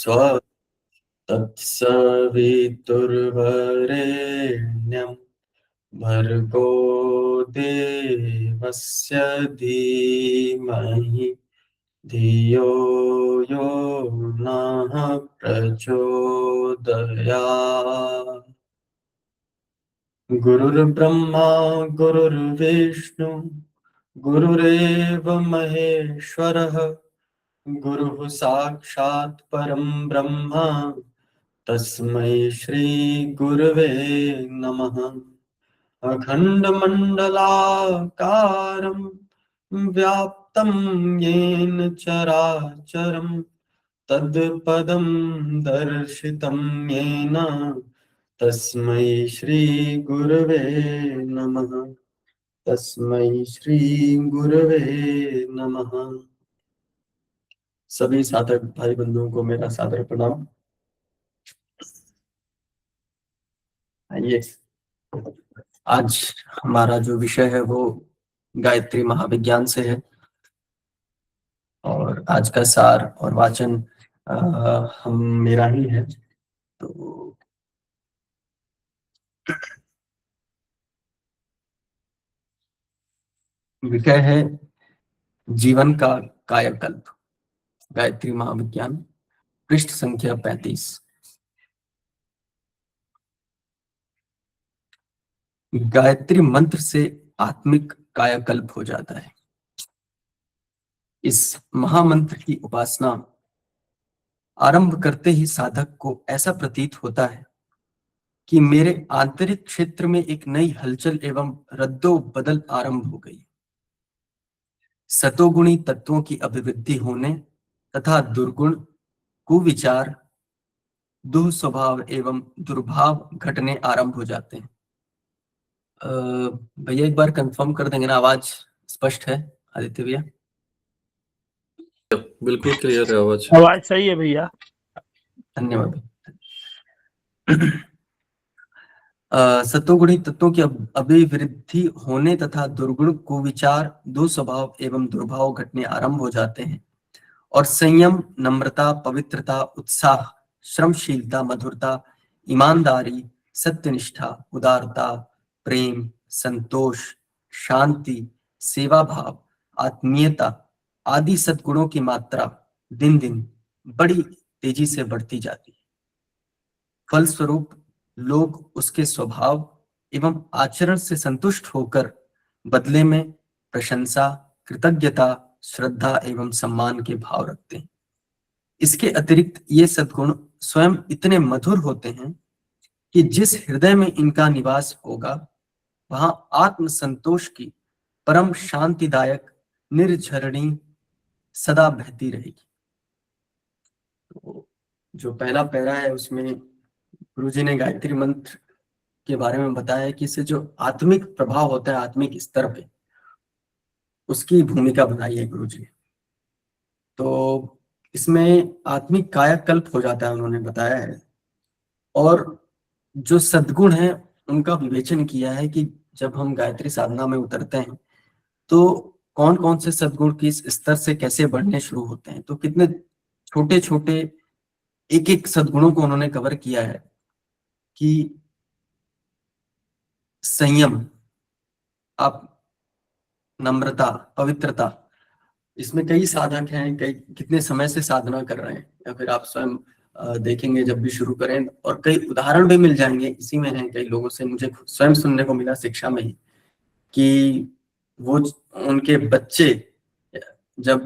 स्व तत्सवितुर्वरेण्यं भर्गो देवस्य धीमहि धियो यो नः प्रचोदयात्। गुरुर्ब्रह्मा गुरुर्विष्णु गुरुरेव महेश्वरः गुरुः साक्षात् परं ब्रह्म तस्मै श्री गुरवे नमः। अखण्डमण्डलाकारं व्याप्तं येन चराचरं तत्पदं दर्शितं येन तस्मै श्री गुरवे नमः। तस्मै श्री गुरवे नमः। सभी साधक भाई बंधुओं को मेरा सादर प्रणाम। आइए, आज हमारा जो विषय है वो गायत्री महाविज्ञान से है और आज का सार और वाचन हम मेरा ही है। तो विषय है जीवन का कायाकल्प, गायत्री महाविज्ञान, पृष्ठ संख्या 35। गायत्री मंत्र से आत्मिक कायाकल्प हो जाता है। इस महामंत्र की उपासना आरंभ करते ही साधक को ऐसा प्रतीत होता है कि मेरे आंतरिक क्षेत्र में एक नई हलचल एवं रद्दो बदल आरंभ हो गई। सतोगुणी तत्वों की अभिवृद्धि होने तथा दुर्गुण, कुविचार, दुस्वभाव एवं दुर्भाव घटने आरंभ हो जाते हैं। भैया एक बार कंफर्म कर देंगे ना, आवाज स्पष्ट है आदित्य भैया? बिल्कुल क्लियर है आवाज। आवाज सही है भैया, धन्यवाद। सतोगुणी तत्वों की अभिवृद्धि होने तथा दुर्गुण, कुविचार, दुस्वभाव एवं दुर्भाव घटने आरंभ हो जाते हैं और संयम, नम्रता, पवित्रता, उत्साह, श्रमशीलता, मधुरता, ईमानदारी, सत्यनिष्ठा, उदारता, प्रेम, संतोष, शांति, सेवा भाव, आत्मीयता आदि सद्गुणों की मात्रा दिन दिन बड़ी तेजी से बढ़ती जाती है। फलस्वरूप लोग उसके स्वभाव एवं आचरण से संतुष्ट होकर बदले में प्रशंसा, कृतज्ञता, श्रद्धा एवं सम्मान के भाव रखते हैं। इसके अतिरिक्त ये सद्गुण स्वयं इतने मधुर होते हैं कि जिस हृदय में इनका निवास होगा वहां आत्म संतोष की परम शांतिदायक निर्झरणी सदा बहती रहेगी। तो जो पहला पैरा है उसमें गुरुजी ने गायत्री मंत्र के बारे में बताया कि इससे जो आत्मिक प्रभाव होता है आत्मिक स्तर पे, उसकी भूमिका बनाई है गुरुजी ने। तो इसमें आत्मिक कायाकल्प हो जाता है, उन्होंने बताया है। और जो सद्गुण है उनका विवेचन किया है कि जब हम गायत्री साधना में उतरते हैं तो कौन कौन से सद्गुण किस स्तर से कैसे बढ़ने शुरू होते हैं। तो कितने छोटे छोटे एक एक सद्गुणों को उन्होंने कवर किया है कि संयम, आप नम्रता, पवित्रता, इसमें कई साधक हैं, कई कितने समय से साधना कर रहे हैं, या फिर आप स्वयं देखेंगे जब भी शुरू करें और कई उदाहरण भी मिल जाएंगे इसी में हैं। कई लोगों से मुझे स्वयं सुनने को मिला शिक्षा में ही कि वो उनके बच्चे जब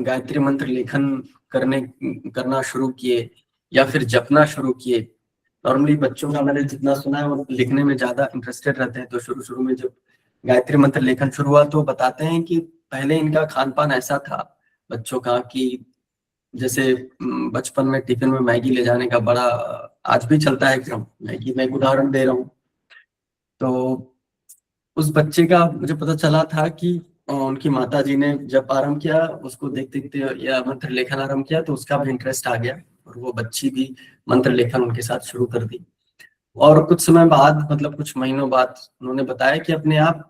गायत्री मंत्र लेखन करना शुरू किए या फिर जपना शुरू किए। नॉर्मली बच्चों का मैंने जितना सुना है वो लिखने में ज्यादा इंटरेस्टेड रहते हैं। तो शुरू शुरू में जब गायत्री मंत्र लेखन शुरू हुआ तो बताते हैं कि पहले इनका खान पान ऐसा था बच्चों का कि जैसे बचपन में टिफिन में मैगी ले जाने का बड़ा आज भी चलता है क्रम। मैगी मैं एक उदाहरण दे रहा हूँ। तो उस बच्चे का मुझे पता चला था कि उनकी माता जी ने जब आरंभ किया, उसको देखते देखते या मंत्र लेखन आरंभ किया तो उसका भी इंटरेस्ट आ गया और वो बच्ची भी मंत्र लेखन उनके साथ शुरू कर दी। और कुछ समय बाद, मतलब कुछ महीनों बाद, उन्होंने बताया कि अपने आप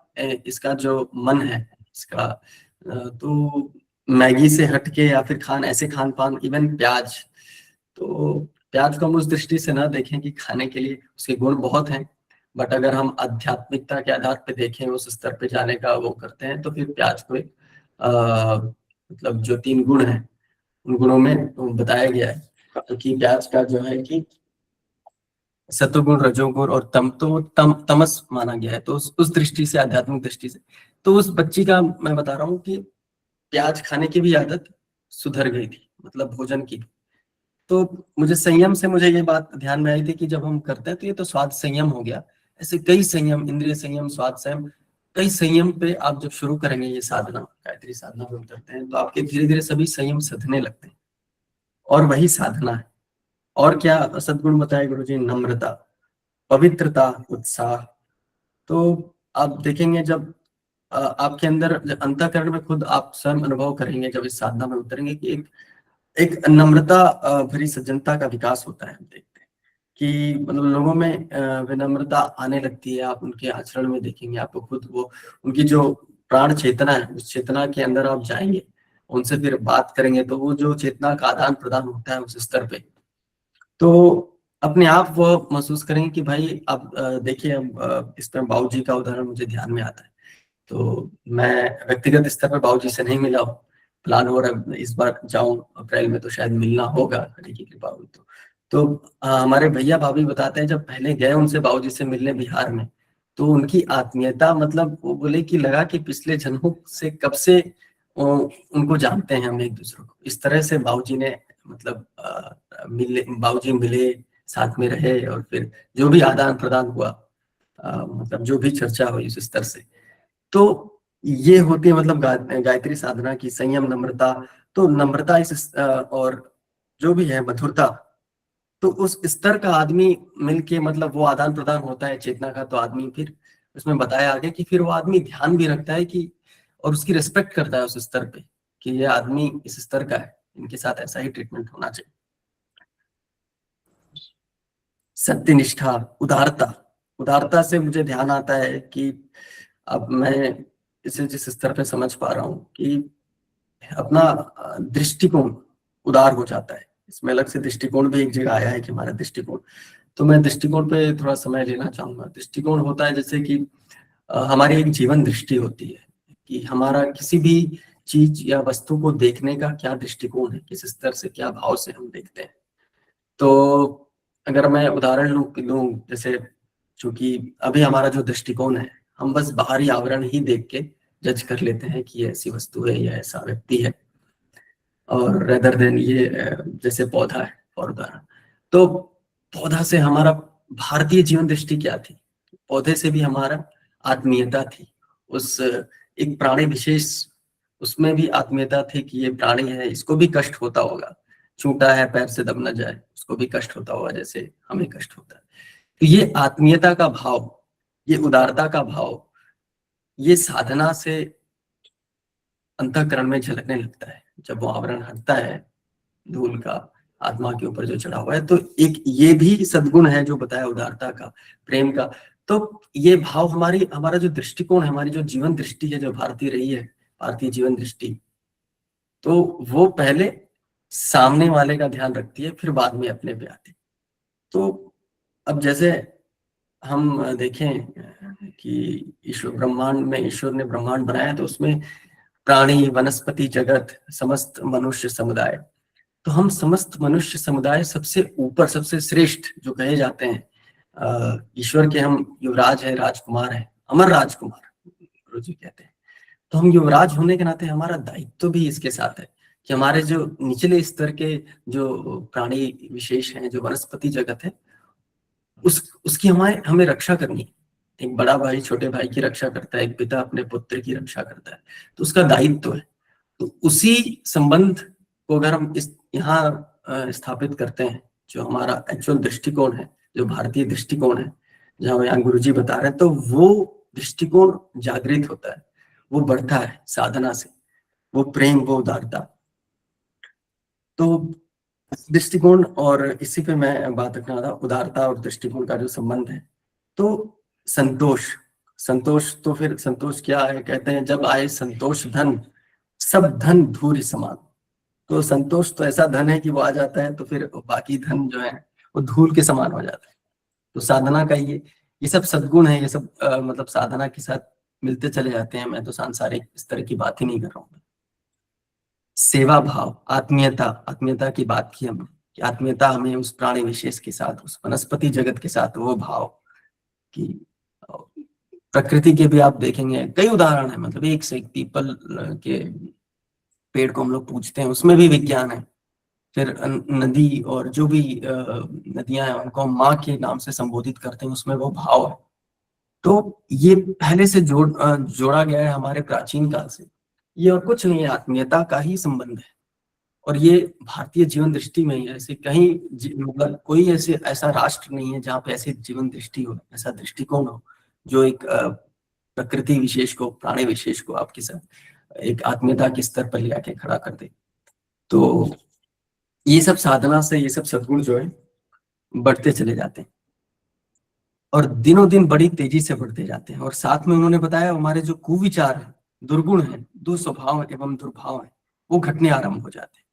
इसका जो मन है इसका तो मैगी से हटके या फिर ऐसे खान पान, इवन प्याज तो प्याज को हम उस दृष्टि से ना देखें कि खाने के लिए उसके गुण बहुत हैं, बट अगर हम आध्यात्मिकता के आधार पे देखें, उस स्तर पे जाने का वो करते हैं, तो फिर प्याज को एक मतलब जो 3 गुण हैं उन गुणों में बताया गया है। तो कि प्याज का जो है कि सत्वगुण, रजोगुण और तमस माना गया है। तो उस दृष्टि से, आध्यात्मिक दृष्टि से, तो उस बच्ची का मैं बता रहा हूँ कि प्याज खाने की भी आदत सुधर गई थी, मतलब भोजन की। तो मुझे संयम से मुझे ये बात ध्यान में आई थी कि जब हम करते हैं तो ये तो स्वाद संयम हो गया, ऐसे कई संयम, इंद्रिय संयम, स्वाद संयम, कई संयम पे आप जब शुरू करेंगे ये साधना, गायत्री साधना जो हम करते हैं, तो आपके धीरे धीरे सभी संयम सधने लगते हैं, और वही साधना है। और क्या सद्गुण बताए गुरु जी? नम्रता, पवित्रता, उत्साह। तो आप देखेंगे जब आपके अंदर अंतःकरण में खुद आप स्वयं अनुभव करेंगे, जब इस साधना में उतरेंगे, कि एक नम्रता भरी सज्जनता का विकास होता है। हम देखते हैं कि मतलब लोगों में विनम्रता आने लगती है। आप उनके आचरण में देखेंगे, आपको खुद वो उनकी जो प्राण चेतना है, उस चेतना के अंदर आप जाएंगे, उनसे फिर बात करेंगे, तो वो जो चेतना का आदान प्रदान होता है उस स्तर पे, तो अपने आप वो महसूस करेंगे कि भाई अब देखिए, अब इस पर बाबू जी का उदाहरण मुझे ध्यान में आता है। तो मैं व्यक्तिगत स्तर पर बाबू जी से नहीं मिला हूँ, प्लान हो रहा है इस बार जाऊं अप्रैल में, तो शायद मिलना होगा, हरि की कृपा हुई तो हमारे भैया भाभी बताते हैं, जब पहले गए उनसे बाबू जी से मिलने बिहार में, तो उनकी आत्मीयता, मतलब वो बोले कि लगा कि पिछले जन्मों से कब से उनको जानते हैं हम एक दूसरे को। इस तरह से बाबू जी ने मतलब मिले, बाबू जी मिले, साथ में रहे, और फिर जो भी आदान प्रदान हुआ, मतलब जो भी चर्चा हुई उस स्तर से, तो ये होती है मतलब गायत्री साधना की संयम, नम्रता। तो नम्रता और जो भी है मधुरता, तो उस स्तर का आदमी मिलके, मतलब वो आदान प्रदान होता है चेतना का, तो आदमी फिर उसमें बताया आगे कि फिर वो आदमी ध्यान भी रखता है कि, और उसकी रिस्पेक्ट करता है उस स्तर पे, कि ये आदमी इस स्तर का है, इनके साथ ऐसा ही ट्रीटमेंट होना चाहिए। सत्यनिष्ठा, उदारता। उदारता से मुझे ध्यान आता है कि अब मैं इसे जिस स्तर पे समझ पा रहा हूँ कि अपना दृष्टिकोण उदार हो जाता है। इसमें अलग से दृष्टिकोण भी एक जगह आया है कि हमारा दृष्टिकोण, तो मैं दृष्टिकोण पे थोड़ा समय लेना चाहूंगा। दृष्टिकोण होता है जैसे कि हमारी एक जीवन दृष्टि होती है, कि हमारा किसी भी चीज या वस्तु को देखने का क्या दृष्टिकोण है, किस स्तर से, क्या भाव से हम देखते हैं। तो अगर मैं उदाहरण लूं, जैसे चूंकि अभी हमारा जो दृष्टिकोण है, हम बस बाहरी आवरण ही देख के जज कर लेते हैं कि ये ऐसी वस्तु है या ऐसा व्यक्ति है, और रेदर देन ये जैसे पौधा है और उदाहरण, तो पौधा से हमारा भारतीय जीवन दृष्टि क्या थी? पौधे से भी हमारा आत्मीयता थी। उस एक प्राणी विशेष, उसमें भी आत्मीयता थी कि ये प्राणी है, इसको भी कष्ट होता होगा, छूटा है पैर से दब न जाए, उसको भी कष्ट होता होगा जैसे हमें कष्ट होता है। तो ये आत्मीयता का भाव, ये उदारता का भाव, ये साधना से अंतःकरण में झलकने लगता है। जब वो आवरण हटता है धूल का, आत्मा के ऊपर जो चढ़ा हुआ है, तो एक ये भी सद्गुण है जो बताया, उदारता का, प्रेम का। तो ये भाव हमारा जो दृष्टिकोण है, हमारी जो जीवन दृष्टि है, जो भारतीय रही है, भारतीय जीवन दृष्टि, तो वो पहले सामने वाले का ध्यान रखती है, फिर बाद में अपने पे आती है। तो अब जैसे हम देखें कि ईश्वर ब्रह्मांड में, ईश्वर ने ब्रह्मांड बनाया, तो उसमें प्राणी, वनस्पति जगत, समस्त मनुष्य समुदाय, तो हम समस्त मनुष्य समुदाय सबसे ऊपर, सबसे श्रेष्ठ जो कहे जाते हैं, ईश्वर के हम युवराज है, राजकुमार है, अमर राजकुमार गुरु जी कहते हैं। तो हम युवराज होने के नाते हमारा दायित्व भी इसके साथ है कि हमारे जो निचले स्तर के जो प्राणी विशेष हैं, जो वनस्पति जगत है, उसकी हमें रक्षा करनी है। एक बड़ा भाई छोटे भाई की रक्षा करता है, एक पिता अपने पुत्र की रक्षा करता है, तो उसका दायित्व है। तो उसी संबंध को अगर हम इस यहाँ स्थापित करते हैं, जो हमारा एक्चुअल दृष्टिकोण है, जो भारतीय दृष्टिकोण है, जहाँ यहाँ गुरु जी बता रहे हैं, तो वो दृष्टिकोण जागृत होता है, वो बढ़ता है साधना से, वो प्रेम, वो उदारता। तो दृष्टिकोण, और इसी पे मैं बात रखना था, उदारता और दृष्टिकोण का जो संबंध है। तो संतोष, संतोष तो फिर संतोष क्या है? कहते हैं जब आए संतोष धन, सब धन धूरि समान। तो संतोष तो ऐसा धन है कि वो आ जाता है तो फिर बाकी धन जो है वो धूल के समान हो जाता है। तो साधना का ये सब सद्गुण है, ये सब मतलब साधना के साथ मिलते चले जाते हैं। मैं तो सांसारिक इस तरह की बात ही नहीं कर रहा हूँ। सेवा भाव, आत्मीयता, आत्मीयता की बात की हमने कि आत्मीयता हमें उस प्राणी विशेष के साथ, उस वनस्पति जगत के साथ वो भाव कि प्रकृति के भी आप देखेंगे कई उदाहरण है, मतलब एक से एक पीपल के पेड़ को हम लोग पूजते हैं, उसमें भी विज्ञान है। फिर नदी और जो भी नदियां हैं उनको हम माँ के नाम से संबोधित करते हैं, उसमें वो भाव है। तो ये पहले से जोड़ा गया है हमारे प्राचीन काल से। ये और कुछ नहीं है, आत्मीयता का ही संबंध है। और ये भारतीय जीवन दृष्टि में ही है। ऐसे कहीं मतलब कोई ऐसे ऐसा राष्ट्र नहीं है जहाँ पे ऐसी जीवन दृष्टि हो, ऐसा दृष्टिकोण हो जो एक प्रकृति विशेष को, प्राणी विशेष को आपके साथ एक आत्मीयता के स्तर पर ले आके खड़ा कर दे। तो ये सब साधना से ये सब सद्गुण जो है बढ़ते चले जाते हैं और दिनों दिन बड़ी तेजी से बढ़ते जाते हैं। और साथ में उन्होंने बताया हमारे जो कुविचार है, दुर्गुण है, दुस्वभाव एवं दुर्भाव है, वो घटने आरंभ हो जाते हैं।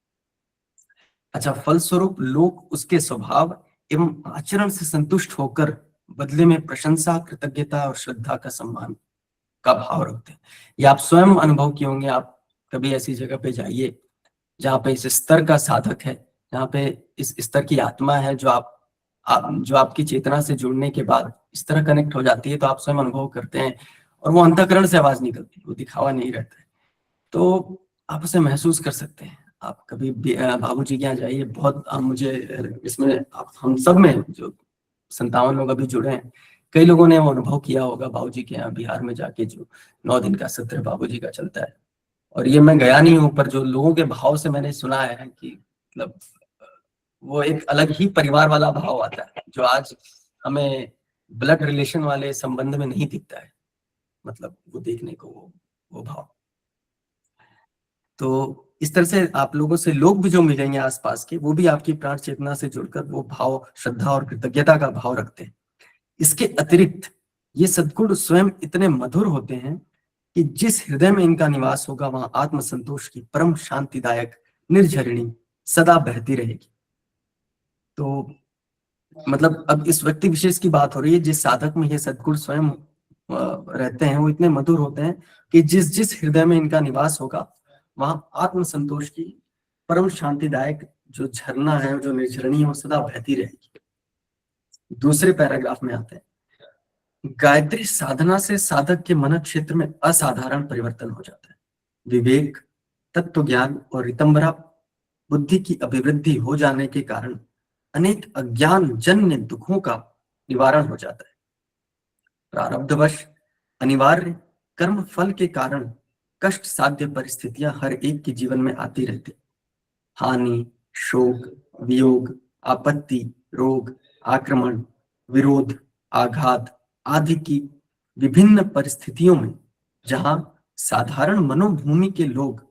अच्छा, फलस्वरूप लोग उसके स्वभाव एवं आचरण से संतुष्ट होकर बदले में प्रशंसा, कृतज्ञता और श्रद्धा का सम्मान का भाव रखते हैं। ये आप स्वयं अनुभव किए होंगे। आप कभी ऐसी जगह पे जाइए जहाँ पे इस स्तर का साधक है, जहाँ पे इस स्तर की आत्मा है जो आपकी चेतना से जुड़ने के बाद इस तरह कनेक्ट हो जाती है, तो आप स्वयं अनुभव करते हैं और वो अंतःकरण से आवाज निकलती है, वो दिखावा नहीं रहता है। तो आप उसे महसूस कर सकते हैं। आप कभी बाबूजी के यहाँ जाइए, बहुत मुझे इसमें हम सब में जो 57 लोग अभी जुड़े हैं, कई लोगों ने वो अनुभव किया होगा बाबूजी के यहाँ बिहार में जाके, जो 9 दिन का सत्र बाबूजी का चलता है। और ये मैं गया नहीं हूँ, पर जो लोगों के भाव से मैंने सुना है कि मतलब वो एक अलग ही परिवार वाला भाव आता है जो आज हमें ब्लड रिलेशन वाले संबंध में नहीं दिखता है। मतलब वो देखने को वो भाव। तो इस तरह से आप लोगों से लोग भी जो मिलेंगे आसपास के, वो भी आपकी प्राण चेतना से जुड़कर वो भाव, श्रद्धा और कृतज्ञता का भाव रखते हैं। इसके अतिरिक्त ये सद्गुण स्वयं इतने मधुर होते हैं कि जिस हृदय में इनका निवास होगा वहां आत्म संतोष की परम शांतिदायक निर्झरिणी सदा बहती रहेगी। तो मतलब अब इस व्यक्ति विशेष की बात हो रही है, जिस साधक में ये सद्गुण स्वयं रहते हैं, वो इतने मधुर होते हैं कि जिस जिस हृदय में इनका निवास होगा वहां आत्म संतोष की परम शांतिदायक जो झरना है, जो निर्झरणी है, वो सदा बहती रहेगी। दूसरे पैराग्राफ में आते हैं, गायत्री साधना से साधक के मन क्षेत्र में असाधारण परिवर्तन हो जाता है। विवेक, तत्व ज्ञान और रितंबरा बुद्धि की अभिवृद्धि हो जाने के कारण अनेक अज्ञान जन्य दुखों का निवारण हो जाता है। प्रारब्धवश अनिवार्य कर्म फल के कारण कष्ट साध्य परिस्थितियां हर एक के जीवन में आती रहती। हानि, शोक, वियोग, आपत्ति, रोग, आक्रमण, विरोध, आघात आदि की विभिन्न परिस्थितियों में जहां साधारण मनोभूमि के लोग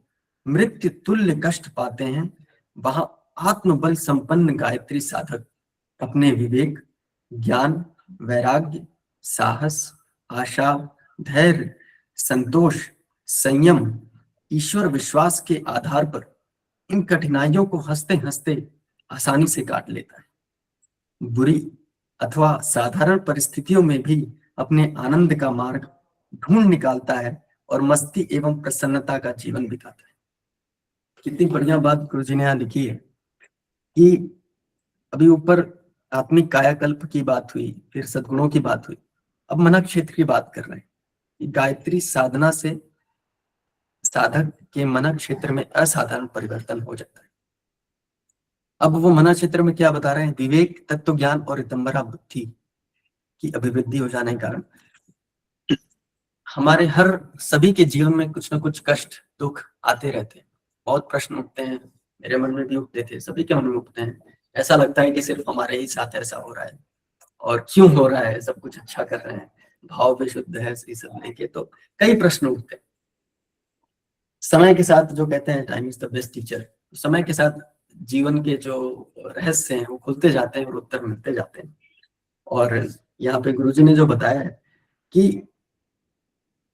मृत्यु तुल्य कष्ट पाते हैं, वहां आत्मबल संपन्न गायत्री साधक अपने विवेक, ज्ञान, वैराग्य, साहस, आशा, धैर्य, संतोष, संयम, ईश्वर विश्वास के आधार पर इन कठिनाइयों को हंसते हंसते आसानी से काट लेता है। बुरी अथवा साधारण परिस्थितियों में भी अपने आनंद का मार्ग ढूंढ निकालता है और मस्ती एवं प्रसन्नता का जीवन बिताता है। कितनी बढ़िया बात गुरुजी ने यहाँ लिखी है कि अभी ऊपर आत्मिक कायाकल्प की बात हुई, फिर सद्गुणों की बात हुई, अब मन क्षेत्र की बात कर रहे हैं कि गायत्री साधना से साधक के मन क्षेत्र में असाधारण परिवर्तन हो जाता है। अब वो मन क्षेत्र में क्या बता रहे हैं, विवेक, तत्व ज्ञान और रितंबरा बुद्धि की अभिवृद्धि हो जाने के कारण हमारे हर सभी के जीवन में कुछ ना कुछ कष्ट, दुख आते रहते हैं। बहुत प्रश्न उठते हैं, मेरे मन में भी उठते थे, सभी के मन में उठते हैं। ऐसा लगता है कि सिर्फ हमारे ही साथ ऐसा हो रहा है और क्यों हो रहा है, सब कुछ अच्छा कर रहे हैं, भाव भी शुद्ध है, ये सब लेके तो कई प्रश्न उठते हैं। समय के साथ जो कहते हैं time is the best teacher, समय के साथ जीवन के जो रहस्य हैं वो खुलते जाते हैं और उत्तर मिलते जाते हैं। और यहाँ पे गुरुजी ने जो बताया है कि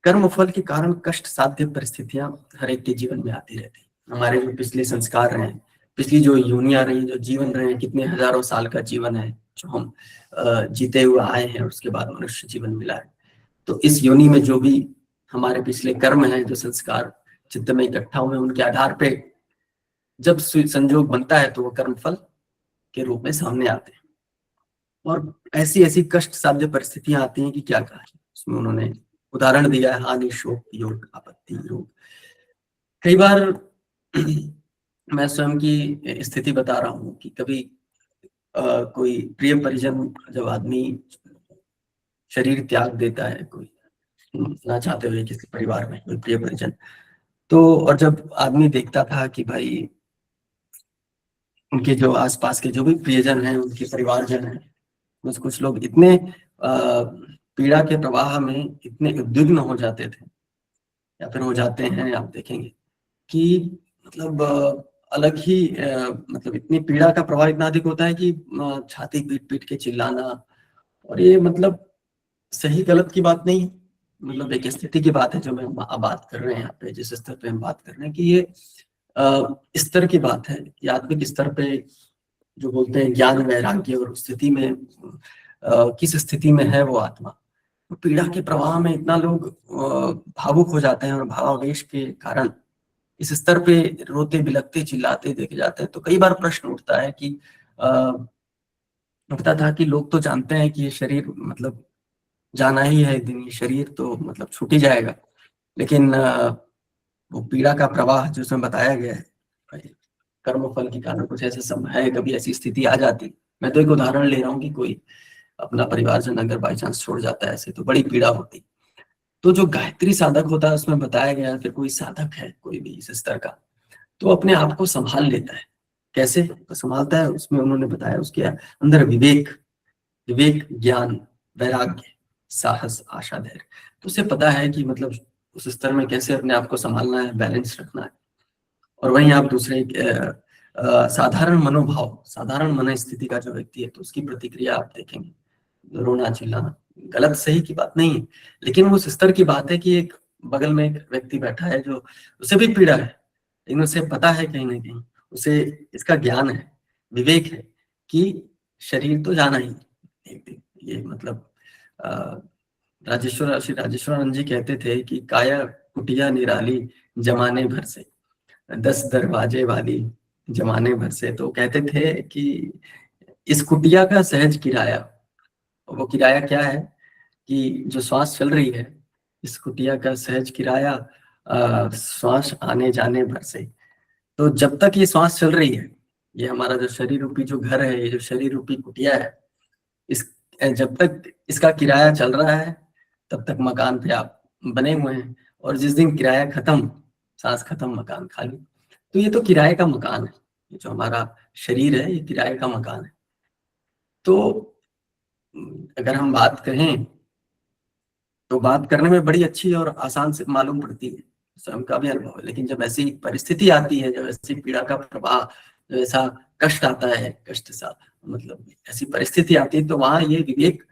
कर्म फल के कारण कष्ट साध्य परिस्थितियां हर एक के जीवन में आती रहती हैं। हमारे जो पिछले संस्कार रहे हैं, पिछली जो योनियां रही, जो जीवन रहे हैं, कितने हजारों साल का जीवन है जो हम जीते हुए आए हैं, उसके बाद मनुष्य जीवन मिला है। तो इस योनि में जो भी हमारे पिछले कर्म हैं, जो संस्कार चित्त में इकट्ठा हुए, उनके आधार पे जब संजोग बनता है तो वो कर्म फल के रूप में सामने आते हैं। और ऐसी ऐसी कष्ट साध्य परिस्थितियां आती हैं कि क्या कहा। उसमें उन्होंने उदाहरण दिया है हानि, शोक, योग, आपत्ति, योग। कई बार मैं स्वयं की स्थिति बता रहा हूँ कि कभी कोई प्रिय परिजन, जब आदमी शरीर त्याग देता है, कोई ना चाहते हुए, किसी परिवार में कोई प्रिय परिजन, तो और जब आदमी देखता था कि भाई उनके जो आसपास के जो भी प्रियजन हैं, उनके परिवारजन हैं, कुछ लोग इतने पीड़ा के प्रवाह में इतने उद्विग्न हो जाते थे, या फिर हो जाते हैं, आप देखेंगे कि मतलब अलग ही मतलब इतनी पीड़ा का प्रभाव इतना अधिक होता है कि छाती पीट पीट के चिल्लाना। और ये मतलब सही गलत की बात नहीं है, मतलब एक स्थिति की बात है जो मैं बात कर रहे हैं यहाँ पे, जिस स्तर पे हम बात कर रहे हैं कि ये स्तर की बात है कि आत्मिक स्तर पे जो बोलते हैं ज्ञान, वैराग्य और स्थिति में किस स्थिति में है वो आत्मा। तो पीड़ा के प्रवाह में इतना लोग भावुक हो जाते हैं और भावावेश के कारण इस स्तर पे रोते बिलखते चिल्लाते देखे जाते हैं। तो कई बार प्रश्न उठता है कि उठता था कि लोग तो जानते हैं कि ये शरीर मतलब जाना ही है, दिन ये शरीर तो मतलब छूट ही जाएगा, लेकिन वो पीड़ा का प्रवाह जो उसमें बताया गया है, कर्म फल के कारण कुछ ऐसे समय है, कभी ऐसी स्थिति आ जाती। मैं तो एक उदाहरण ले रहा हूँ कि कोई अपना परिवारजन अगर बाई चांस छोड़ जाता है ऐसे, तो बड़ी पीड़ा होती। तो जो गायत्री साधक होता है उसमें बताया गया, फिर कोई साधक है कोई भी इस स्तर का, तो अपने आप को संभाल लेता है। कैसे संभालता है, उसमें उन्होंने बताया उसके अंदर विवेक, विवेक, ज्ञान, वैराग्य, साहस, आशा, धैर्य। तो उसे पता है कि मतलब उस स्तर में कैसे अपने आप को संभालना है, बैलेंस रखना है। और वहीं आप दूसरे साधारण मनोभाव, साधारण मन स्थिति का जो व्यक्ति है, तो उसकी प्रतिक्रिया आप देखेंगे, रोना चिल्लाना, गलत सही की बात नहीं है, लेकिन वो उस स्तर की बात है कि एक बगल में एक व्यक्ति बैठा है जो उसे भी पीड़ा है, लेकिन उसे पता है कहीं ना कहीं, उसे इसका ज्ञान है, विवेक है कि शरीर तो जाना ही एक दिन। ये मतलब श्री राजेश्वरानंद जी कहते थे कि काया कुटिया निराली जमाने भर से, 10 दरवाजे वाली जमाने भर से। तो कहते थे कि इस कुटिया का सहज किराया, वो किराया क्या है कि जो श्वास चल रही है, इस कुटिया का सहज किराया श्वास आने जाने भर से। तो जब तक ये श्वास चल रही है, ये हमारा जो शरीर रूपी जो घर है, ये जो शरीर रूपी कुटिया है, इस जब तक इसका किराया चल रहा है तब तक मकान पे आप बने हुए हैं। और जिस दिन किराया खत्म, सांस खत्म, मकान खाली। तो ये तो किराए का मकान है, ये जो हमारा शरीर है, ये किराए का मकान है। तो अगर हम बात करें तो बात करने में बड़ी अच्छी और आसान से मालूम पड़ती है, स्वयं का भी अनुभव है। लेकिन जब ऐसी परिस्थिति आती है, जब ऐसी पीड़ा का प्रवाह, जब ऐसा कष्ट आता है, कष्ट सा मतलब ऐसी परिस्थिति आती है, तो वहां ये विवेक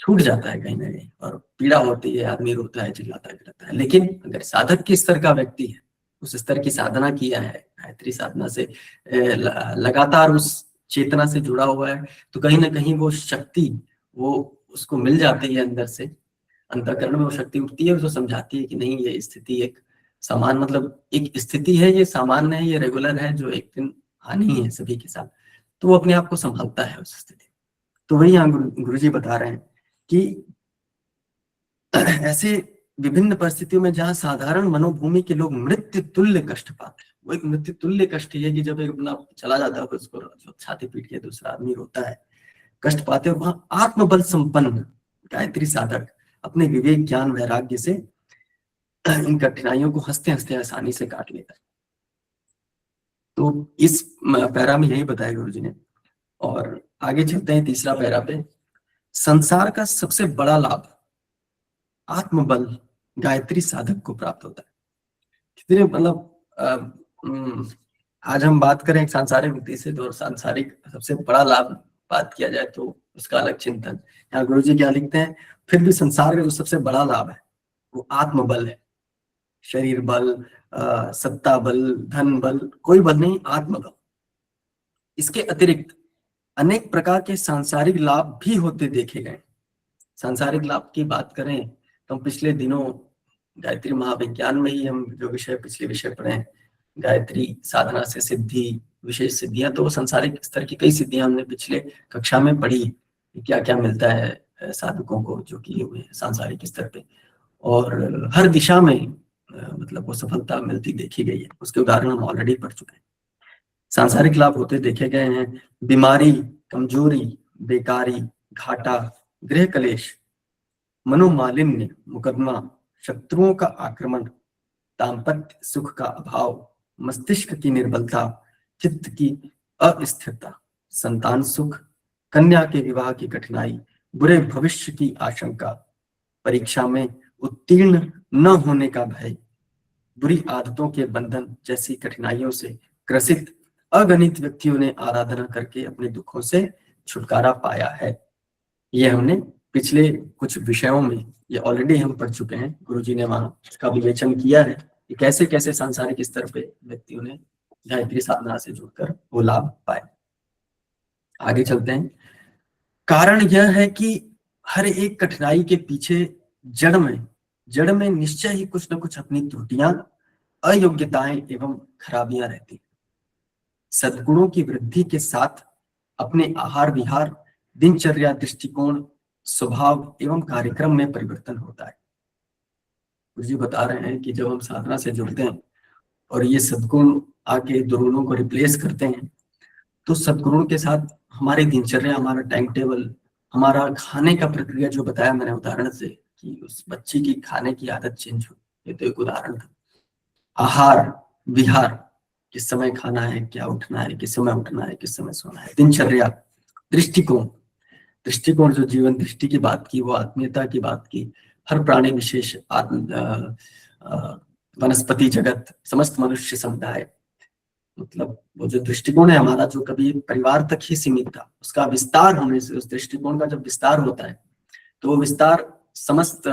छूट जाता है कहीं ना कहीं, और पीड़ा होती है, आदमी रोता है, चिल्लाता है। लेकिन अगर साधक के स्तर का व्यक्ति है, उस स्तर की साधना किया है, गायत्री साधना से लगातार उस चेतना से जुड़ा हुआ है, तो कहीं ना कहीं वो शक्ति वो उसको मिल जाती है अंदर से, अंतःकरण में वो शक्ति उठती है, उसको समझाती है कि नहीं, ये स्थिति एक समान मतलब एक स्थिति है, ये सामान्य है, ये रेगुलर है, जो एक दिन आनी है सभी के साथ। तो वो अपने आप को संभालता है उस स्थिति। तो वही यहाँ गुरु जी बता रहे हैं कि ऐसे विभिन्न परिस्थितियों में जहाँ साधारण मनोभूमि के लोग मृत्यु तुल्य कष्ट पाते हैं, वो एक मृत्यु तुल्य कष्ट है कि जब एक अपना चला जाता है, उसको छाती पीट के दूसरा आदमी रोता है, कष्ट पाते हैं। वहां आत्मबल संपन्न गायत्री साधक अपने विवेक, ज्ञान, वैराग्य से इन कठिनाइयों को हंसते हंसते आसानी से काट लेता है। तो इस पैरा में यही बताया गुरु जी ने। और आगे चलते हैं तीसरा पैरा पे। संसार का सबसे बड़ा लाभ आत्मबल गायत्री साधक को प्राप्त होता है। कितने मतलब आज हम बात करें एक सांसारिक व्यक्ति से, तो सांसारिक सबसे बड़ा लाभ बात किया जाए तो उसका अलग चिंतन। यहाँ गुरु जी क्या लिखते हैं, फिर भी संसार का जो सबसे बड़ा लाभ है वो आत्मबल है। शरीर बल, सत्ता बल, धन बल, कोई बल नहीं, आत्मबल। इसके अतिरिक्त अनेक प्रकार के सांसारिक लाभ भी होते देखे गए। सांसारिक लाभ की बात करें तो हम पिछले दिनों गायत्री महाविज्ञान में ही हम जो पिछले विषय पढ़े हैं, गायत्री साधना से सिद्धि, विशेष सिद्धियां, तो सांसारिक स्तर की कई सिद्धियां हमने पिछले कक्षा में पढ़ी, क्या क्या मिलता है साधकों को जो किए हुए हैं सांसारिक स्तर पे, और हर दिशा में मतलब वो सफलता मिलती देखी गई है। उसके उदाहरण हम ऑलरेडी पढ़ चुके हैं। सांसारिक लाभ होते देखे गए हैं, बीमारी, कमजोरी, बेकारी, घाटा, गृह कलेश, मनोमालिन्य, मुकदमा, शत्रुओं का आक्रमण, दाम्पत्य सुख का अभाव, मस्तिष्क की निर्बलता, चित्त की अस्थिरता, संतान सुख, कन्या के विवाह की कठिनाई, बुरे भविष्य की आशंका, परीक्षा में उत्तीर्ण न होने का भय, बुरी आदतों के बंधन जैसी कठिनाइयों से ग्रसित अगणित व्यक्तियों ने आराधना करके अपने दुखों से छुटकारा पाया है। ये हमने पिछले कुछ विषयों में ये ऑलरेडी हम पढ़ चुके हैं। गुरुजी ने वहां इसका विवेचन किया है कि कैसे कैसे सांसारिक स्तर पे व्यक्तियों ने गायत्री साधना से जुड़कर वो लाभ पाए। आगे चलते हैं। कारण यह है कि हर एक कठिनाई के पीछे जड़ में निश्चय ही कुछ न कुछ अपनी त्रुटियां, अयोग्यताएं एवं खराबियां रहती हैं। सद्गुणों की वृद्धि के साथ अपने आहार विहार, दिनचर्या, दृष्टिकोण, स्वभाव एवं कार्यक्रम में परिवर्तन होता है। गुरुजी बता रहे हैं कि जब हम साधना से जुड़ते हैं और ये सद्गुण आके दुर्गुणों को रिप्लेस करते हैं, तो सद्गुणों के साथ हमारी दिनचर्या, हमारा टाइम टेबल, हमारा खाने का प्रक्रिया जो बताया मैंने उदाहरण से कि उस बच्ची की खाने की आदत चेंज हुई, ये तो एक उदाहरण था। आहार विहार, किस समय खाना है, क्या उठना है, किस समय उठना है, किस समय सोना है, दिनचर्या, दृष्टिकोण जो जीवन दृष्टि की बात की, वो आत्मीयता की बात की, हर प्राणी विशेष, वनस्पति जगत, समस्त मनुष्य समुदाय, मतलब वो जो दृष्टिकोण है हमारा, जो कभी परिवार तक ही सीमित था, उसका विस्तार होने से, उस दृष्टिकोण का जब विस्तार होता है तो वो विस्तार समस्त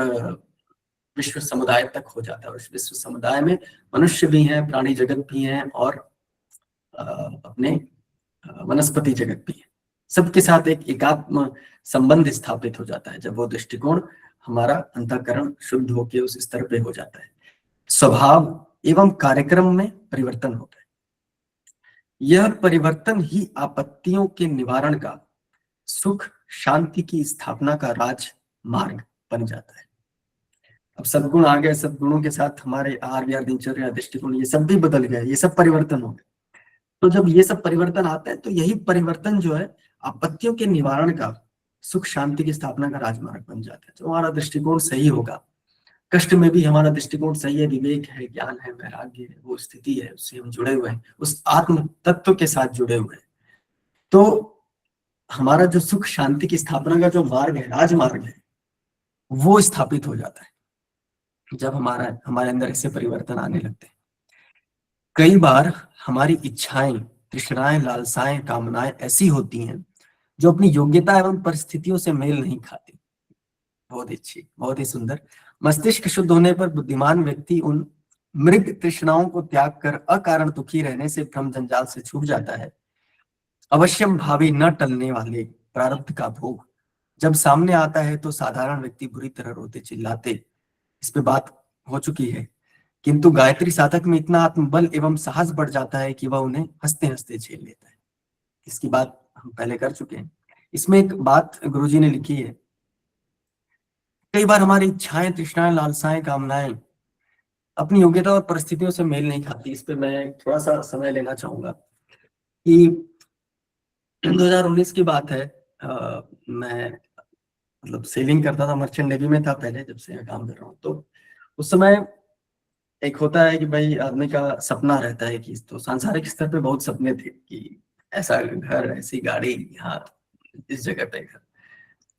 विश्व समुदाय तक हो जाता है। उस विश्व समुदाय में मनुष्य भी हैं, प्राणी जगत भी हैं, और अपने वनस्पति जगत भी है। सबके साथ एक एकात्म संबंध स्थापित हो जाता है जब वो दृष्टिकोण हमारा अंतःकरण शुद्ध होकर उस स्तर पे हो जाता है। स्वभाव एवं कार्यक्रम में परिवर्तन होता है। यह परिवर्तन ही आपत्तियों के निवारण का, सुख शांति की स्थापना का राजमार्ग बन जाता है। अब सद्गुण आ गए, सद्गुणों के साथ हमारे आहार विहार, दिनचर्या, दृष्टिकोण, ये सब भी बदल गए, ये सब परिवर्तन हो गए। तो जब ये सब परिवर्तन आते हैं तो यही परिवर्तन जो है आपत्तियों के निवारण का, सुख शांति की स्थापना का राजमार्ग बन जाता है। तो हमारा दृष्टिकोण सही होगा, कष्ट में भी हमारा दृष्टिकोण सही है, विवेक है, ज्ञान है, वैराग्य है, वो स्थिति है, उससे हम जुड़े हुए हैं, उस आत्म तत्व के साथ जुड़े हुए हैं, तो हमारा जो सुख शांति की स्थापना का जो मार्ग है, राजमार्ग है, वो स्थापित हो जाता है जब हमारे अंदर ऐसे परिवर्तन आने लगते हैं। कई बार हमारी इच्छाएं, तृष्णाएं, लालसाएं, कामनाएं ऐसी होती हैं जो अपनी योग्यता एवं परिस्थितियों से मेल नहीं खाती। बहुत अच्छी, बहुत ही सुंदर। मस्तिष्क शुद्ध होने पर बुद्धिमान व्यक्ति उन मृग तृष्णाओं को त्याग कर अकारण दुखी रहने से, भ्रम जंजाल से छूट जाता है। अवश्यम भावी न टलने वाले प्रारब्ध का भोग जब सामने आता है तो साधारण व्यक्ति बुरी तरह रोते चिल्लाते, इस पे बात हो चुकी है, किंतु गायत्री साधक में इतना आत्मबल एवं साहस बढ़ जाता है कि वह उन्हें हंसते हंसते झेल लेता है। इसकी बात हम पहले कर चुके हैं। इसमें एक बात गुरुजी ने लिखी है, कई बार हमारी इच्छाएं, तृष्णाएं, लालसाएं, कामनाएं अपनी योग्यता और परिस्थितियों से मेल नहीं खाती। इस पे मैं थोड़ा सा समय लेना चाहूंगा कि 2019 की बात है। मैं मतलब सेलिंग करता था, मर्चेंट नेवी में था पहले, जब से मैं काम कर रहा हूँ। तो उस समय एक होता है कि भाई आदमी का सपना रहता है कि, तो सांसारिक स्तर पे बहुत सपने थे कि ऐसा घर, ऐसी गाड़ी, यहाँ इस जगह पे घर।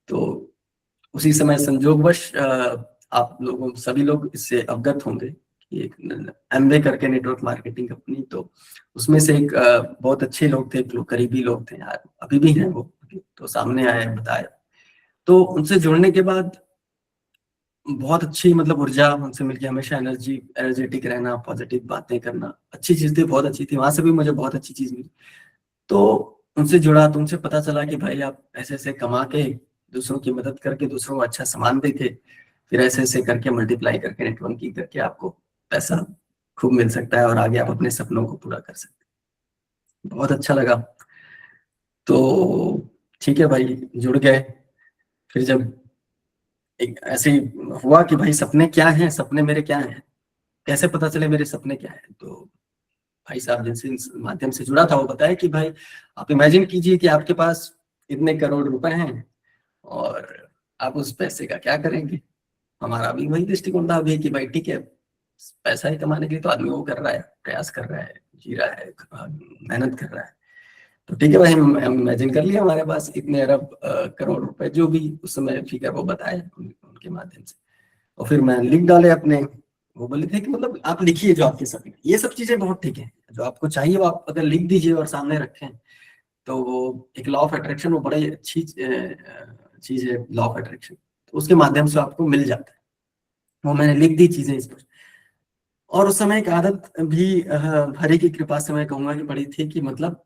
तो उसी समय संजोगवश आप लोगों, सभी लोग इससे अवगत होंगे कि एक एमवे करके नेटवर्क मार्केटिंग कंपनी, तो उसमें से एक बहुत अच्छे लोग थे, करीबी लोग थे यार, अभी भी हैं वो, तो सामने आए, बताए। तो उनसे जुड़ने के बाद बहुत अच्छी मतलब ऊर्जा उनसे मिलके, हमेशा एनर्जेटिक रहना, पॉजिटिव बातें करना, अच्छी चीज थी, बहुत अच्छी थी। वहां से भी मुझे बहुत अच्छी चीज मिली। तो उनसे जुड़ा तो उनसे पता चला कि भाई आप ऐसे ऐसे कमा के, दूसरों की मदद करके, दूसरों को अच्छा सामान दे के, फिर ऐसे ऐसे करके मल्टीप्लाई करके, नेटवर्किंग करके आपको पैसा खूब मिल सकता है और आगे आप अपने सपनों को पूरा कर सकते हैं। बहुत अच्छा लगा। तो ठीक है भाई, जुड़ गए। फिर जब एक ऐसे ही हुआ कि भाई सपने क्या हैं, सपने मेरे क्या हैं, कैसे पता चले मेरे सपने क्या हैं, तो भाई साहब जिनसे इस माध्यम से जुड़ा था वो बताया कि भाई आप इमेजिन कीजिए कि आपके पास इतने करोड़ रुपए हैं और आप उस पैसे का क्या करेंगे। हमारा भी वही दृष्टिकोण था अभी कि भाई ठीक है, पैसा ही कमाने के लिए तो आदमी वो कर रहा है, प्रयास कर रहा है, जी रहा है, मेहनत कर रहा है। तो ठीक है भाई, हम इमेजिन कर लिया हमारे पास इतने अरब करोड़ रुपए, जो भी उस समय फिगर वो बताए उनके माध्यम से। और फिर मैं लिख डाले अपने। वो बोले थे कि मतलब आप लिखिए जो आपके सपने, ये सब चीजें बहुत ठीक है, जो आपको चाहिए वो आप अगर लिख दीजिए और सामने रखें, तो वो एक लॉ ऑफ अट्रैक्शन, वो बड़ी अच्छी चीज है लॉ ऑफ अट्रैक्शन, तो उसके माध्यम से आपको मिल जाता है। वो मैंने लिख दी चीजें इस पर। और उस समय एक आदत भी हरि की कृपा से मैं कहूंगा कि बड़ी थी, कि मतलब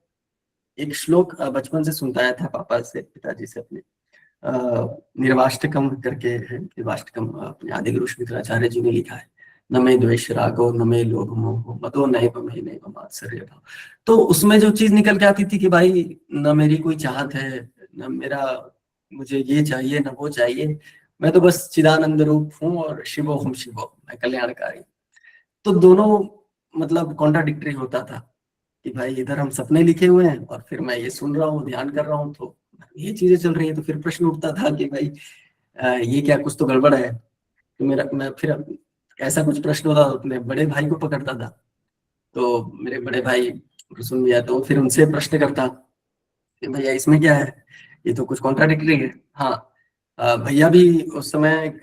एक श्लोक बचपन से सुनता आया था पापा से, पिताजी से अपने, निर्वाष्टकम करके है, निर्वाष्टकम अपने आदि गुरु शंकराचार्य जी ने लिखा है। न मे द्वेष रागो न मे लोभ मोह मदो नैव मे नैव मात्सर्य भाव। तो उसमें जो चीज निकल के आती थी कि भाई न मेरी कोई चाहत है, न मेरा मुझे ये चाहिए न वो चाहिए, मैं तो बस चिदानंद रूप हूँ और शिवो हम शिवो, मैं कल्याणकारी। तो दोनों मतलब कॉन्ट्राडिक्टरी होता था कि भाई इधर हम सपने लिखे हुए हैं और फिर मैं ये सुन रहा हूँ, ध्यान कर रहा हूँ, तो ये चीजें चल रही है। तो फिर प्रश्न उठता था कि भाई ये क्या, कुछ तो गड़बड़ है। तो मेरा मैं फिर ऐसा कुछ प्रश्न होता तो अपने बड़े भाई को पकड़ता था। तो मेरे बड़े भाई को सुन लिया तो फिर उनसे प्रश्न करता कि भैया इसमें क्या है, ये तो कुछ कॉन्ट्राडिक्टरी है। हाँ, भैया भी उस समय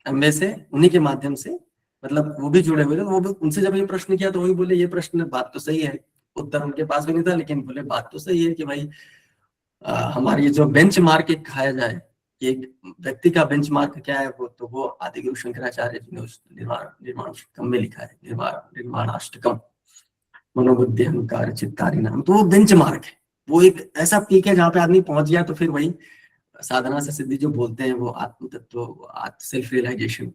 एमवे से उन्हीं के माध्यम से, मतलब वो भी जुड़े हुए थे, तो वो भी उनसे जब ये प्रश्न किया तो वही बोले ये प्रश्न, बात तो सही है। उत्तर उनके पास भी नहीं था, लेकिन बोले बात तो सही है कि भाई हमारी जो बेंच मार्क एक खाया जाए कि एक व्यक्ति का बेंच मार्क क्या है, वो तो वो आदिगुरु शंकराचार्य जी ने उस निर्माणाष्टकम में लिखा है, निर्माणाष्टकम, मनोबुद्धि अहंकार चित्तारी नाम। तो वो बेंच मार्क है, वो एक ऐसा पीक है जहाँ पे आदमी पहुंच गया तो फिर वही साधना से सिद्धि जो बोलते हैं, वो आत्म तत्व, आत्म सेल्फ रियलाइजेशन,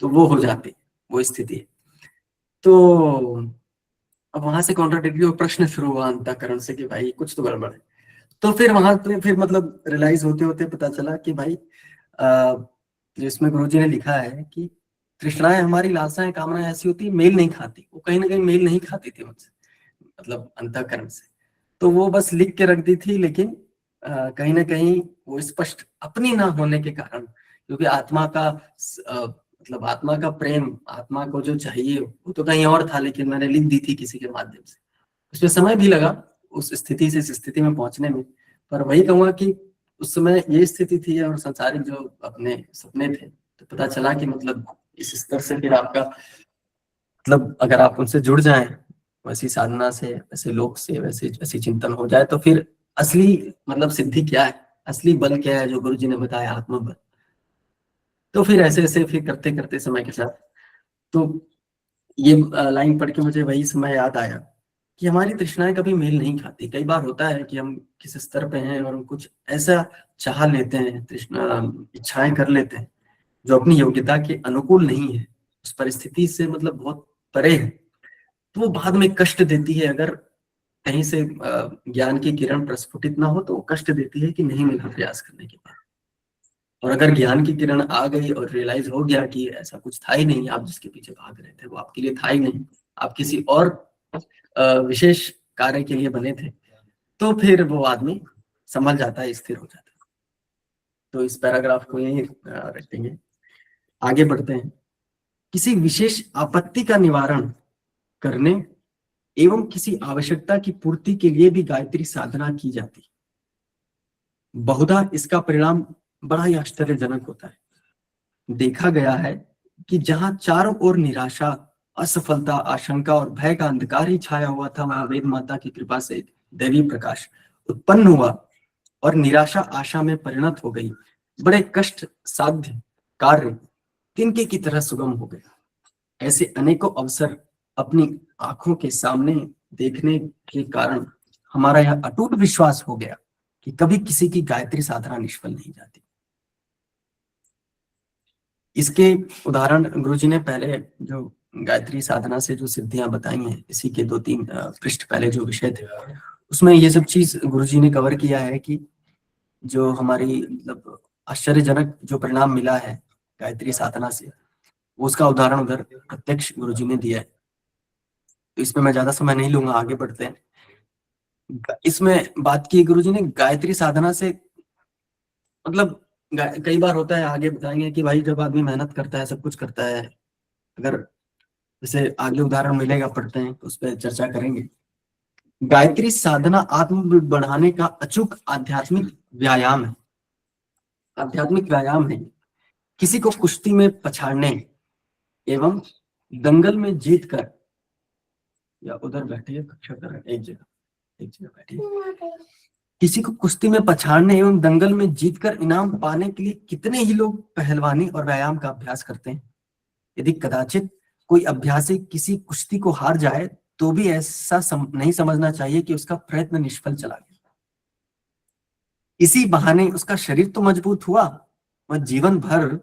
तो वो हो जाती है, वो स्थिति है। तो अब वहां से कॉन्ट्राडिक्टरी प्रश्न शुरू हुआ अंतःकरण से कि भाई कुछ तो गड़बड़ है। तो फिर वहां पे फिर मतलब रियलाइज होते होते पता चला कि भाई जो इसमें गुरुजी ने लिखा है कि तृष्णाएं, हमारी लालसाएं, कामनाएं ऐसी होती है, मेल नहीं खाती। वो कहीं ना कहीं मेल नहीं खाती थी मुझसे, मतलब अंतःकरण से। तो वो बस लिख के रख दी थी, लेकिन कहीं ना कहीं वो स्पष्ट अपनी ना होने के कारण, क्योंकि आत्मा का मतलब आत्मा का प्रेम, आत्मा को जो चाहिए वो तो कहीं और था, लेकिन मैंने लिख दी थी किसी के माध्यम से। उसमें समय भी लगा उस स्थिति से इस स्थिति में पहुंचने में। पर वही कहूंगा कि उस समय ये स्थिति थी और संसारिक जो अपने सपने थे, तो पता चला कि मतलब इस स्तर से फिर आपका, मतलब अगर आप उनसे जुड़ जाएं, वैसी साधना से, वैसे लोक से, वैसे वैसी चिंतन हो जाए, तो फिर असली मतलब सिद्धि क्या है, असली बल क्या है, जो गुरु जी ने बताया, आत्मबल। तो फिर ऐसे ऐसे फिर करते करते समय के साथ, तो ये लाइन पढ़ के मुझे वही समय याद आया कि हमारी तृष्णाएं कभी मेल नहीं खाती। कई बार होता है कि हम किस स्तर पे हैं और हम कुछ ऐसा चाह लेते हैं, तृष्णा इच्छाएं कर लेते हैं जो अपनी योग्यता के अनुकूल नहीं है, उस परिस्थिति से मतलब बहुत परे है। तो वो बाद में कष्ट देती है, अगर कहीं से ज्ञान की किरण प्रस्फुटित ना हो तो वो कष्ट देती है कि नहीं मिला प्रयास करने के बाद। और अगर ज्ञान की किरण आ गई और रियलाइज हो गया कि ऐसा कुछ था ही नहीं, आप जिसके पीछे भाग रहे थे वो आपके लिए था ही नहीं, आप किसी और विशेष कार्य के लिए बने थे, तो फिर वो आदमी संभल जाता है, स्थिर हो जाता है। तो इस पैराग्राफ को यही रखेंगे, आगे बढ़ते हैं। किसी विशेष आपत्ति का निवारण करने एवं किसी आवश्यकता की पूर्ति के लिए भी गायत्री साधना की जाती। बहुधा इसका परिणाम बड़ा ही आश्चर्यजनक होता है। देखा गया है कि जहां चारों ओर निराशा, असफलता, आशंका और भय का अंधकार ही छाया हुआ था, वहां वेद माता की कृपा से एक दैवी प्रकाश उत्पन्न हुआ और निराशा आशा में परिणत हो गई। बड़े कष्ट साध्य कार्य तिनके की तरह सुगम हो गया। ऐसे अनेकों अवसर अपनी आंखों के सामने देखने के कारण हमारा यह अटूट विश्वास हो गया कि कभी किसी की गायत्री साधना निष्फल नहीं जाती। इसके उदाहरण गुरुजी ने पहले जो गायत्री साधना से जो सिद्धियां बताई हैं, इसी के 2-3 पृष्ठ पहले जो विषय थे उसमें ये सब चीज गुरुजी ने कवर किया है कि जो हमारी मतलब आश्चर्यजनक जो परिणाम मिला है गायत्री साधना से, वो उसका उदाहरण उधर प्रत्यक्ष गुरुजी ने दिया है। तो इसमें मैं ज्यादा समय नहीं लूंगा, आगे बढ़ते हैं। इसमें बात की गुरुजी ने गायत्री साधना से, मतलब कई बार होता है, आगे बताएंगे कि भाई जब आदमी मेहनत करता है, सब कुछ करता है, अगर जैसे आगे उदाहरण मिलेगा पढ़ते हैं तो उस पर चर्चा करेंगे। गायत्री साधना आत्म बढ़ाने का अचूक आध्यात्मिक व्यायाम है। आध्यात्मिक व्यायाम है। किसी को कुश्ती में पछाड़ने एवं दंगल में जीत कर, या उधर बैठिए कक्षा कर, एक जगह बैठिए। किसी को कुश्ती में पछाड़ने एवं दंगल में जीतकर इनाम पाने के लिए कितने ही लोग पहलवानी और व्यायाम का अभ्यास करते हैं। यदि कदाचित कोई अभ्यासी किसी कुश्ती को हार जाए तो भी ऐसा नहीं समझना चाहिए कि उसका प्रयत्न निष्फल चला गया। इसी बहाने उसका शरीर तो मजबूत हुआ, वह जीवन भर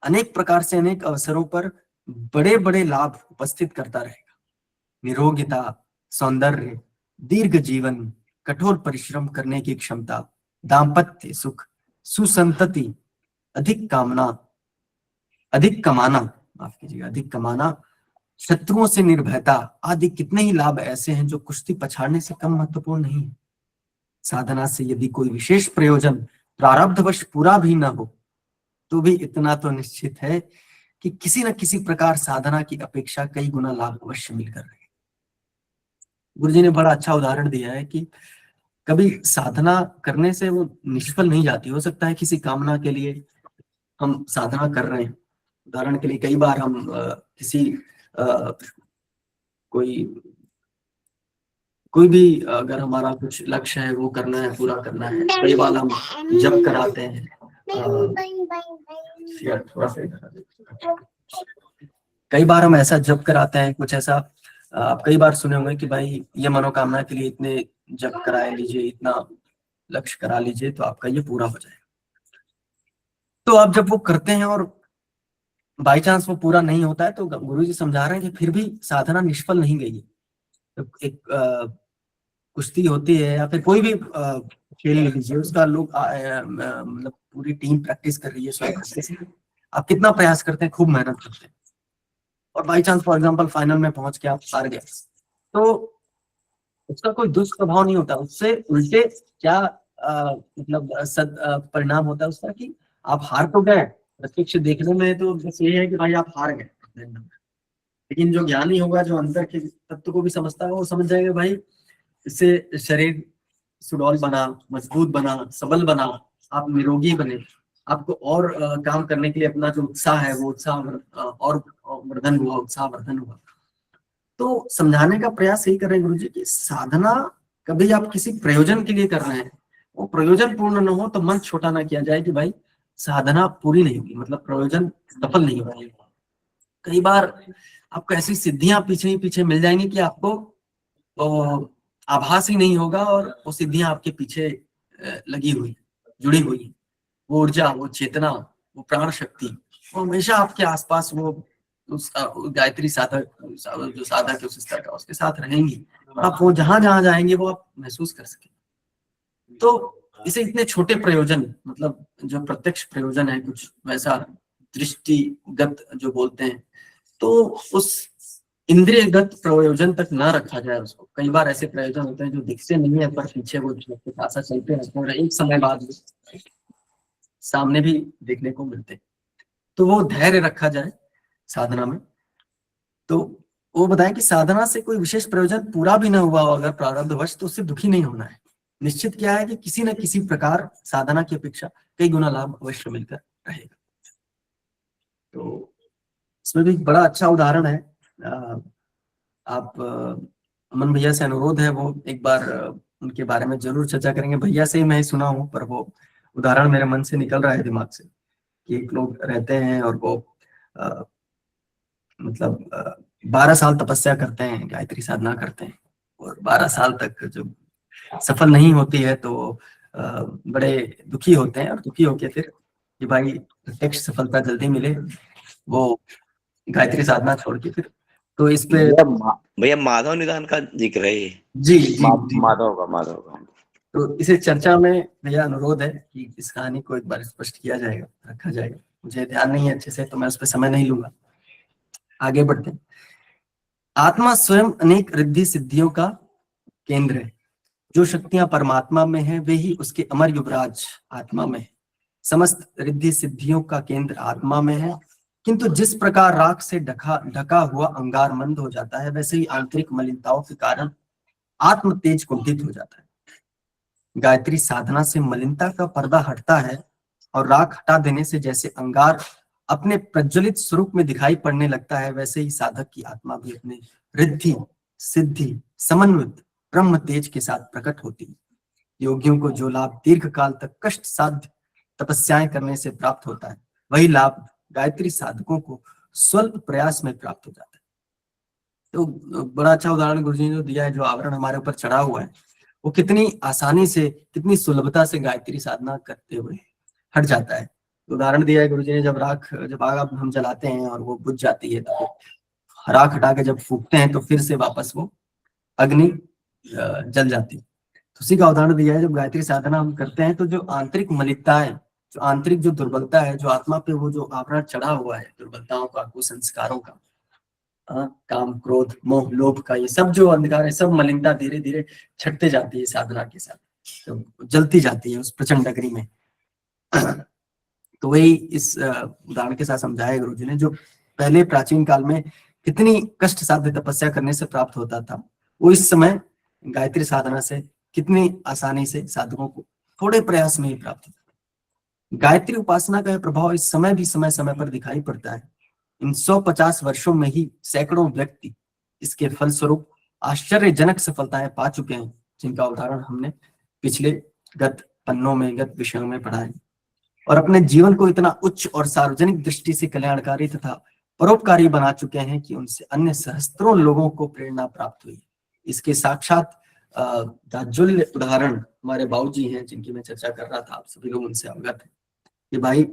अनेक प्रकार से अनेक अवसरों पर बड़े बड़े लाभ उपस्थित करता रहेगा। निरोगिता, सौंदर्य, दीर्घ जीवन, कठोर परिश्रम करने की क्षमता, दाम्पत्य सुख, सुसंतति, अधिक कमाना, शत्रुओं से निर्भयता आदि कितने ही लाभ ऐसे हैं जो कुश्ती पछाड़ने से कम महत्वपूर्ण नहीं है। साधना से यदि कोई विशेष प्रयोजन प्रारब्धवश पूरा भी न हो तो भी इतना तो निश्चित है कि किसी न किसी प्रकार साधना की अपेक्षा कई गुना लाभ अवश्य मिलकर रहे। गुरुजी ने बड़ा अच्छा उदाहरण दिया है कि कभी साधना करने से वो निष्फल नहीं जाती। हो सकता है किसी कामना के लिए हम साधना कर रहे हैं, उदाहरण के लिए कई बार हम किसी कोई भी अगर हमारा कुछ लक्ष्य है वो करना है, पूरा करना है, कई बार हम जप कराते हैं। कई बार हम ऐसा जप कराते हैं, कुछ ऐसा आप कई बार सुने होंगे कि भाई ये मनोकामना के लिए इतने जप कराए लीजिए, इतना लक्ष्य करा लीजिए तो आपका ये पूरा हो जाएगा। तो आप जब वो करते हैं और बाई चांस वो पूरा नहीं होता है तो गुरुजी समझा रहे हैं कि फिर भी साधना निष्फल नहीं गई है। तो एक कुश्ती होती है या फिर कोई भी खेल ले लीजिए, उसका लोग मतलब पूरी टीम प्रैक्टिस कर रही है, स्वयं आप कितना प्रयास करते हैं, खूब मेहनत करते हैं, और by chance for example final में पहुंच के आप हार गए तो उसका कोई दुष्प्रभाव नहीं होता। उससे उल्टे क्या मतलब सद परिणाम होता है उसका कि आप हार तो गए, प्रत्यक्ष देखने में तो बस ये है कि भाई आप हार गए, लेकिन जो ज्ञानी होगा, जो अंदर के तत्व को भी समझता है, वो समझ जाएगा भाई इससे शरीर सुडौल बना, मजबूत बना, सबल बना, आप निरोगी बने, आपको और काम करने के लिए अपना जो उत्साह है वो उत्साह और वर्धन हुआ, उत्साह वर्धन हुआ। तो समझाने का प्रयास यही कर रहे हैं गुरु जी की साधना कभी आप किसी प्रयोजन के लिए कर रहे हैं, वो प्रयोजन पूर्ण न हो तो मन छोटा ना किया जाए कि भाई साधना पूरी नहीं होगी, मतलब प्रयोजन सफल नहीं होगा। कई बार आपको ऐसी सिद्धियां पीछे ही पीछे मिल जाएंगी कि आपको आभास ही नहीं होगा और वो सिद्धियां आपके पीछे लगी हुई, जुड़ी हुई, वो ऊर्जा, वो चेतना, वो प्राण शक्ति, वो हमेशा आपके आसपास, वो उस गायत्री साधक जो साधक है उस स्तर का, उसके साथ रहेंगी, आप वो जहां जहां जाएंगे वो आप महसूस कर सके। तो इसे इतने छोटे प्रयोजन, मतलब जो प्रत्यक्ष प्रयोजन है, कुछ वैसा दृष्टिगत जो बोलते हैं, तो उस इंद्रियगत प्रयोजन तक ना रखा जाए उसको। कई बार ऐसे प्रयोजन होते हैं जो दिखते नहीं है पर पीछे वो ऐसा चलते रहते हैं, एक समय बाद सामने भी देखने को मिलते हैं। तो वो धैर्य रखा जाए साधना में। तो वो बताएं कि साधना से कोई विशेष प्रयोजन पूरा भी ना हुआ हो अगर प्रारब्धवश, तो उससे दुखी नहीं होना है। निश्चित क्या है कि किसी न किसी प्रकार साधना की अपेक्षा कई गुना लाभ अवश्य मिलकर रहेगा। तो इसमें भी बड़ा अच्छा उदाहरण है। आप अमन भैया से अनुरोध है वो एक बार उनके बारे में जरूर चर्चा करेंगे। भैया से ही मैं सुना हूँ पर वो उदाहरण मेरे मन से निकल रहा है दिमाग से, कि एक लोग रहते हैं और वो मतलब 12 साल तपस्या करते हैं, गायत्री साधना करते हैं, और 12 साल तक जब सफल नहीं होती है तो बड़े दुखी होते हैं, और दुखी होके फिर कि भाई प्रत्यक्ष सफलता जल्दी मिले, वो गायत्री साधना छोड़ के फिर, तो इस पे भैया माधव निदान का जिक्र है ये। जी जी जी, माधव का। तो इसे चर्चा में भैया अनुरोध है कि इस कहानी को एक बार स्पष्ट किया जाएगा, रखा जाएगा। मुझे ध्यान नहीं है अच्छे से, तो मैं उस पर समय नहीं लूंगा। आगे बढ़ते हैं। आत्मा स्वयं अनेक रिद्धि सिद्धियों का केंद्र है। जो शक्तियां परमात्मा में है वे ही उसके अमर युवराज आत्मा में है। समस्त रिद्धि सिद्धियों का केंद्र आत्मा में है, किंतु जिस प्रकार राख से ढका ढका हुआ अंगार मंद हो जाता है, वैसे ही आंतरिक मलिनताओं के कारण आत्म तेज कुंठित हो जाता है। गायत्री साधना से मलिनता का पर्दा हटता है, और राख हटा देने से जैसे अंगार अपने प्रज्वलित स्वरूप में दिखाई पड़ने लगता है, वैसे ही साधक की आत्मा भी अपने रिद्धि सिद्धि समन्वित ब्रह्म तेज के साथ प्रकट होती है। योगियों को जो लाभ दीर्घ काल तक कष्ट साध्य तपस्याएं करने से प्राप्त होता है, वही लाभ गायत्री साधकों को स्वल्प प्रयास में प्राप्त हो जाता है। तो बड़ा अच्छा उदाहरण गुरुजी ने जो दिया है, जो आवरण हमारे ऊपर चढ़ा हुआ है, वो कितनी आसानी से, कितनी सुलभता से गायत्री साधना करते हुए हट जाता है। उदाहरण दिया है गुरुजी ने, जब आग हम जलाते हैं और वो बुझ जाती है, तो राख हटा के जब फूकते हैं तो फिर से वापस वो अग्नि जल जाती है। तो उसी का उदाहरण दिया है, जब गायत्री साधना हम करते हैं तो जो आंतरिक मलिनता है, जो आंतरिक जो दुर्बलता है, जो आत्मा पे वो जो आवरण चढ़ा हुआ है दुर्बलताओं का, कुसंस्कारों का, काम क्रोध मोह लोभ का, ये सब जो अंधकार है, सब मलिनता धीरे धीरे छटते जाती है साधना के साथ, तो जलती जाती है उस प्रचंड अग्नि में। तो वही इस उदाहरण के साथ समझाया गुरु जी ने, जो पहले प्राचीन काल में कितनी कष्ट साध्य तपस्या करने से प्राप्त होता था, वो इस समय गायत्री साधना से कितनी आसानी से साधकों को थोड़े प्रयास में ही प्राप्त होता है। गायत्री उपासना का प्रभाव इस समय भी समय समय पर दिखाई पड़ता है। इन 150 वर्षों में ही सैकड़ों व्यक्ति इसके फलस्वरूप आश्चर्यजनक सफलताएं पा चुके हैं, जिनका उदाहरण हमने पिछले गत पन्नों में, गत विषयों में पढ़ा है, और अपने जीवन को इतना उच्च और सार्वजनिक दृष्टि से कल्याणकारी तथा परोपकारी बना चुके हैं कि उनसे अन्य सहस्त्रों लोगों को प्रेरणा प्राप्त हुई। इसके साक्षात दाज्वल्य उदाहरण हमारे बाबूजी हैं, जिनकी मैं चर्चा कर रहा था, आप सभी लोग उनसे अवगत हैं कि भाई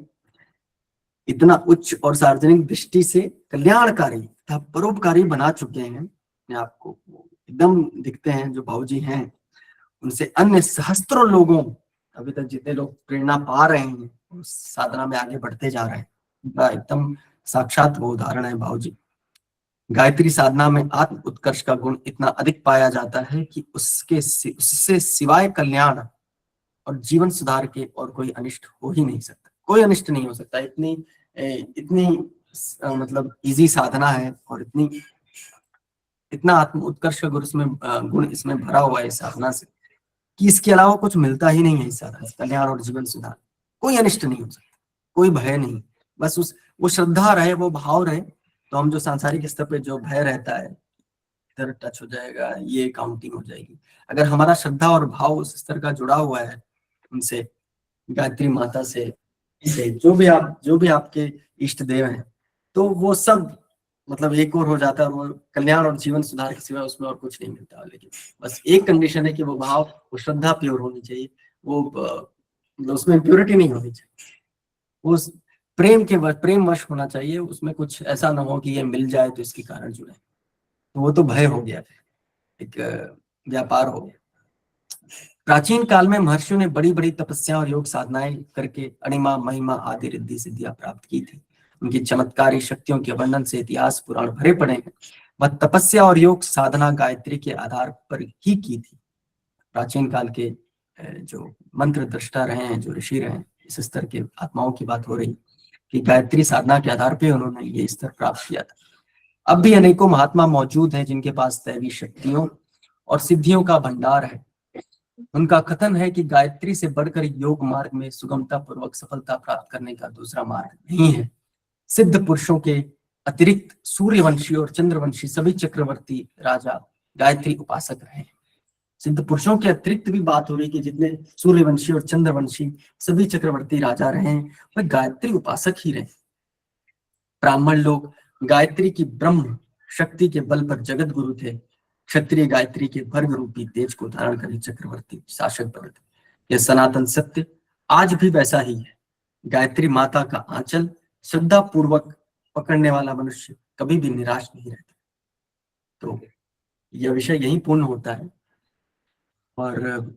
इतना उच्च और सार्वजनिक दृष्टि से कल्याणकारी तथा परोपकारी बना चुके हैं, आपको एकदम दिखते हैं जो बाबूजी हैं, उनसे अन्य सहस्त्रों लोगों, अभी तक जितने लोग प्रेरणा पा रहे हैं, उस साधना में आगे बढ़ते जा रहे हैं, उनका एकदम साक्षात वो उदाहरण है बाबूजी। गायत्री साधना में आत्म उत्कर्ष का गुण इतना अधिक पाया जाता है कि उससे सिवाय कल्याण और जीवन सुधार के और कोई अनिष्ट हो ही नहीं सकता, कोई अनिष्ट नहीं हो सकता। इतनी मतलब इजी साधना है, और इतना आत्म उत्कर्ष का गुण इसमें भरा हुआ है इस साधना से, कि इसके अलावा कुछ मिलता ही नहीं है इस साधना से। कल्याण और जीवन सुधार, कोई अनिष्ट नहीं हो सकता, कोई भय नहीं, बस वो श्रद्धा रहे, वो भाव रहे, तो हम जो सांसारिक स्तर पे जो भय रहता है, इधर टच हो जाएगा, ये काउंटिंग हो जाएगी, अगर हमारा श्रद्धा और भाव उस स्तर का जुड़ा हुआ है उनसे, गायत्री माता से जो भी आपके इष्ट देव हैं, तो वो सब मतलब एक और हो जाता है, और वो कल्याण और जीवन सुधार के सिवा उसमें और कुछ नहीं मिलता। लेकिन बस एक कंडीशन है कि वो भाव, वो श्रद्धा प्योर होनी चाहिए, वो मतलब उसमें इम्प्योरिटी नहीं होनी चाहिए, वो प्रेम वश होना चाहिए, उसमें कुछ ऐसा ना हो कि ये मिल जाए तो इसके कारण जुड़े, तो वो तो भय हो गया, एक व्यापार हो गया। प्राचीन काल में महर्षियों ने बड़ी बड़ी तपस्या और योग साधनाएं करके अणिमा महिमा आदि रिद्धि सिद्धियां प्राप्त की थी। उनकी चमत्कारी शक्तियों के वर्णन से इतिहास पुराण भरे पड़े हैं। वह तपस्या और योग साधना गायत्री के आधार पर ही की थी। प्राचीन काल के जो मंत्र दृष्टा रहे हैं, जो ऋषि रहे हैं, इस स्तर के आत्माओं की बात हो रही कि गायत्री साधना के आधार पर उन्होंने ये स्तर प्राप्त किया था। अब भी अनेकों महात्मा मौजूद हैं जिनके पास दैवी शक्तियों और सिद्धियों का भंडार है। उनका कथन है कि गायत्री से बढ़कर योग मार्ग में सुगमता पूर्वक सफलता प्राप्त करने का दूसरा मार्ग नहीं है। सिद्ध पुरुषों के अतिरिक्त सूर्यवंशी और चंद्रवंशी सभी चक्रवर्ती राजा गायत्री उपासक रहे। सिद्ध पुरुषों के अतिरिक्त भी बात हो रही कि जितने सूर्यवंशी और चंद्रवंशी सभी चक्रवर्ती राजा रहे, वह गायत्री उपासक ही रहे। ब्राह्मण लोग गायत्री की ब्रह्म शक्ति के बल पर जगत गुरु थे। क्षत्रिय गायत्री के भर्ग रूपी तेज को धारण करे चक्रवर्ती शासक बने थे। यह सनातन सत्य आज भी वैसा ही है। गायत्री माता का आंचल श्रद्धा पूर्वक पकड़ने वाला मनुष्य कभी भी निराश नहीं रहता। तो यह विषय यही पूर्ण होता है और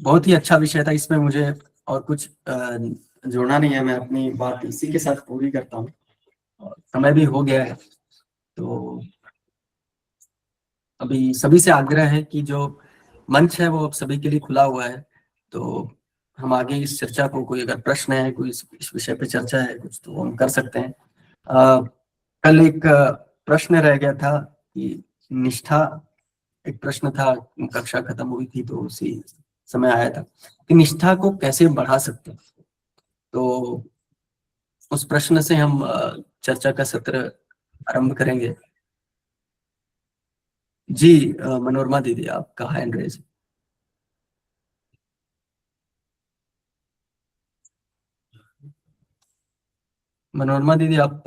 बहुत ही अच्छा विषय था। इसमें मुझे और कुछ जोड़ना नहीं है, मैं अपनी बात इसी के साथ पूरी करता हूँ और समय भी हो गया है। तो अभी सभी से आग्रह है कि जो मंच है वो सभी के लिए खुला हुआ है, तो हम आगे इस चर्चा को, कोई अगर प्रश्न है, कोई इस विषय पे चर्चा है कुछ, तो हम कर सकते हैं। कल एक प्रश्न रह गया था कि निष्ठा, एक प्रश्न था, कक्षा खत्म हुई थी तो उसी समय आया था कि निष्ठा को कैसे बढ़ा सकते हैं। तो उस प्रश्न से हम चर्चा का सत्र आरंभ करेंगे। जी मनोरमा दीदी, आपका हैंड रेज। मनोरमा दीदी, आप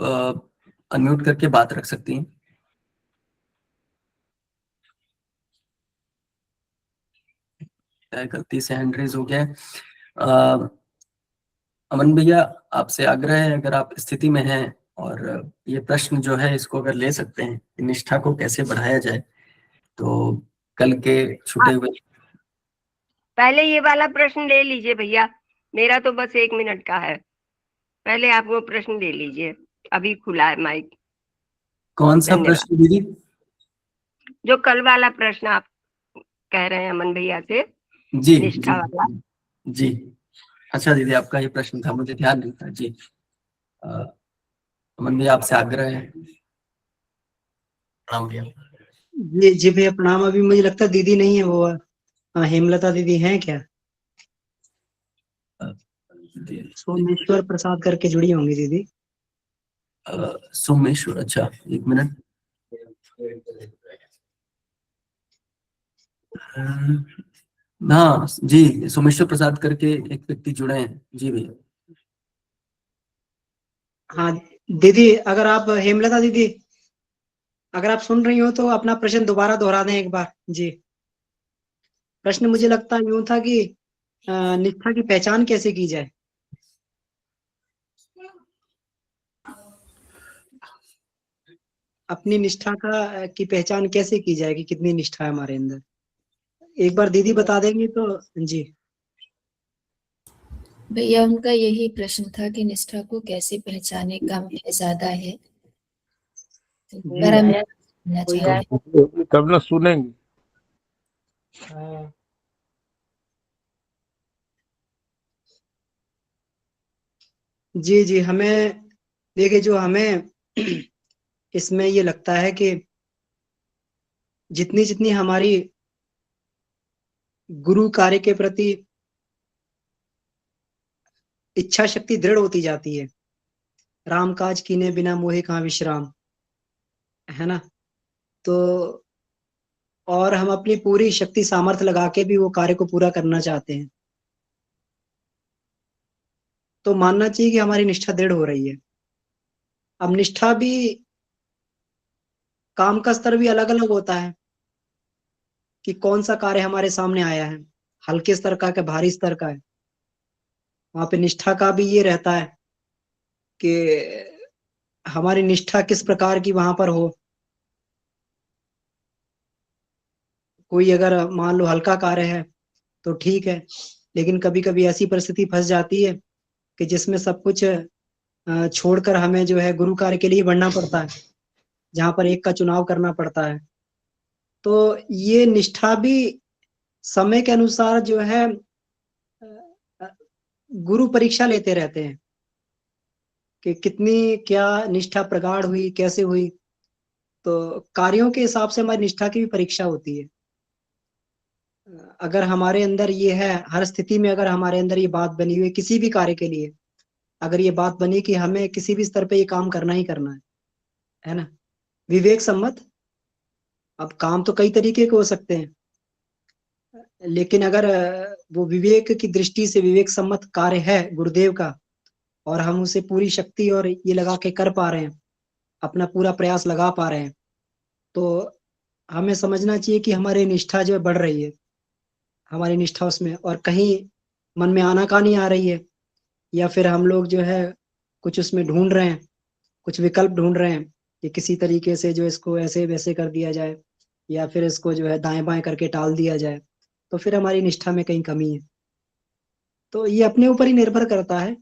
अनम्यूट करके बात रख सकती हैं। गलती से हैंड रेज हो गया है। अमन भैया, आपसे आग्रह है, अगर आप स्थिति में हैं और ये प्रश्न जो है इसको अगर ले सकते हैं कि निष्ठा को कैसे बढ़ाया जाए, तो कल के छूटे हुए। पहले ये वाला प्रश्न ले लीजिए भैया, मेरा तो बस 1 मिनट का है। पहले आप वो प्रश्न ले लीजिए, अभी खुला है माइक। कौन सा प्रश्न दीदी? जो कल वाला प्रश्न आप कह रहे हैं अमन भैया से, जी निष्ठा वाला। जी, अच्छा दीदी, आपका ये प्रश्न था, मुझे ध्यान नहीं था। जी अमन भैया, आपसे आग्रह है। प्रणाम भैया। जी जी भैया प्रणाम। अभी मुझे लगता है दीदी नहीं है, वो हेमलता दीदी हैं क्या? सोमेश्वर प्रसाद करके जुड़ी होंगी दीदी। सोमेश्वर, अच्छा एक मिनट। हाँ जी, सोमेश्वर प्रसाद करके एक व्यक्ति जुड़े हैं। जी भैया। हाँ दीदी, अगर आप हेमलता दीदी, अगर आप सुन रही हो तो अपना प्रश्न दोबारा दोहरा दें एक बार। जी, प्रश्न मुझे लगता है यूं था कि निष्ठा की पहचान कैसे की जाए। अपनी निष्ठा की पहचान कैसे की जाए कि कितनी निष्ठा है हमारे अंदर, एक बार दीदी बता देंगी तो। जी भैया, उनका यही प्रश्न था कि निष्ठा को कैसे पहचाने, कम है ज्यादा है। तब ना सुनेंगे। जी जी, हमें देखिए, जो हमें इसमें ये लगता है कि जितनी जितनी हमारी गुरु कार्य के प्रति इच्छा शक्ति दृढ़ होती जाती है, राम काज कीने बिना मोहे कहाँ विश्राम, है ना। तो और हम अपनी पूरी शक्ति सामर्थ्य लगा के भी वो कार्य को पूरा करना चाहते हैं, तो मानना चाहिए कि हमारी निष्ठा दृढ़ हो रही है। अब निष्ठा भी, काम का स्तर भी अलग अलग होता है कि कौन सा कार्य हमारे सामने आया है, हल्के स्तर का क्या भारी स्तर का है। वहां पे निष्ठा का भी ये रहता है कि हमारी निष्ठा किस प्रकार की वहां पर हो। कोई अगर मान लो हल्का कार्य है तो ठीक है, लेकिन कभी कभी ऐसी परिस्थिति फंस जाती है कि जिसमें सब कुछ छोड़कर हमें जो है गुरु कार्य के लिए बढ़ना पड़ता है, जहां पर एक का चुनाव करना पड़ता है। तो ये निष्ठा भी समय के अनुसार जो है गुरु परीक्षा लेते रहते हैं कि कितनी क्या निष्ठा प्रगाढ़ हुई, कैसे हुई। तो कार्यों के हिसाब से हमारी निष्ठा की भी परीक्षा होती है। अगर हमारे अंदर ये है, हर स्थिति में अगर हमारे अंदर ये बात बनी हुई है किसी भी कार्य के लिए, अगर ये बात बनी कि हमें किसी भी स्तर पे ये काम करना ही करना है ना, विवेक सम्मत। अब काम तो कई तरीके के हो सकते हैं, लेकिन अगर वो विवेक की दृष्टि से विवेक सम्मत कार्य है गुरुदेव का, और हम उसे पूरी शक्ति और ये लगा के कर पा रहे हैं, अपना पूरा प्रयास लगा पा रहे हैं, तो हमें समझना चाहिए कि हमारी निष्ठा जो है बढ़ रही है, हमारी निष्ठा उसमें, और कहीं मन में आनाकानी आ रही है, या फिर हम लोग जो है कुछ उसमें ढूंढ रहे हैं, कुछ विकल्प ढूंढ रहे हैं कि किसी तरीके से जो इसको ऐसे वैसे कर दिया जाए, या फिर इसको जो है दाएं बाएं करके टाल दिया जाए, तो फिर हमारी निष्ठा में कहीं कमी है। तो ये अपने ऊपर ही निर्भर करता है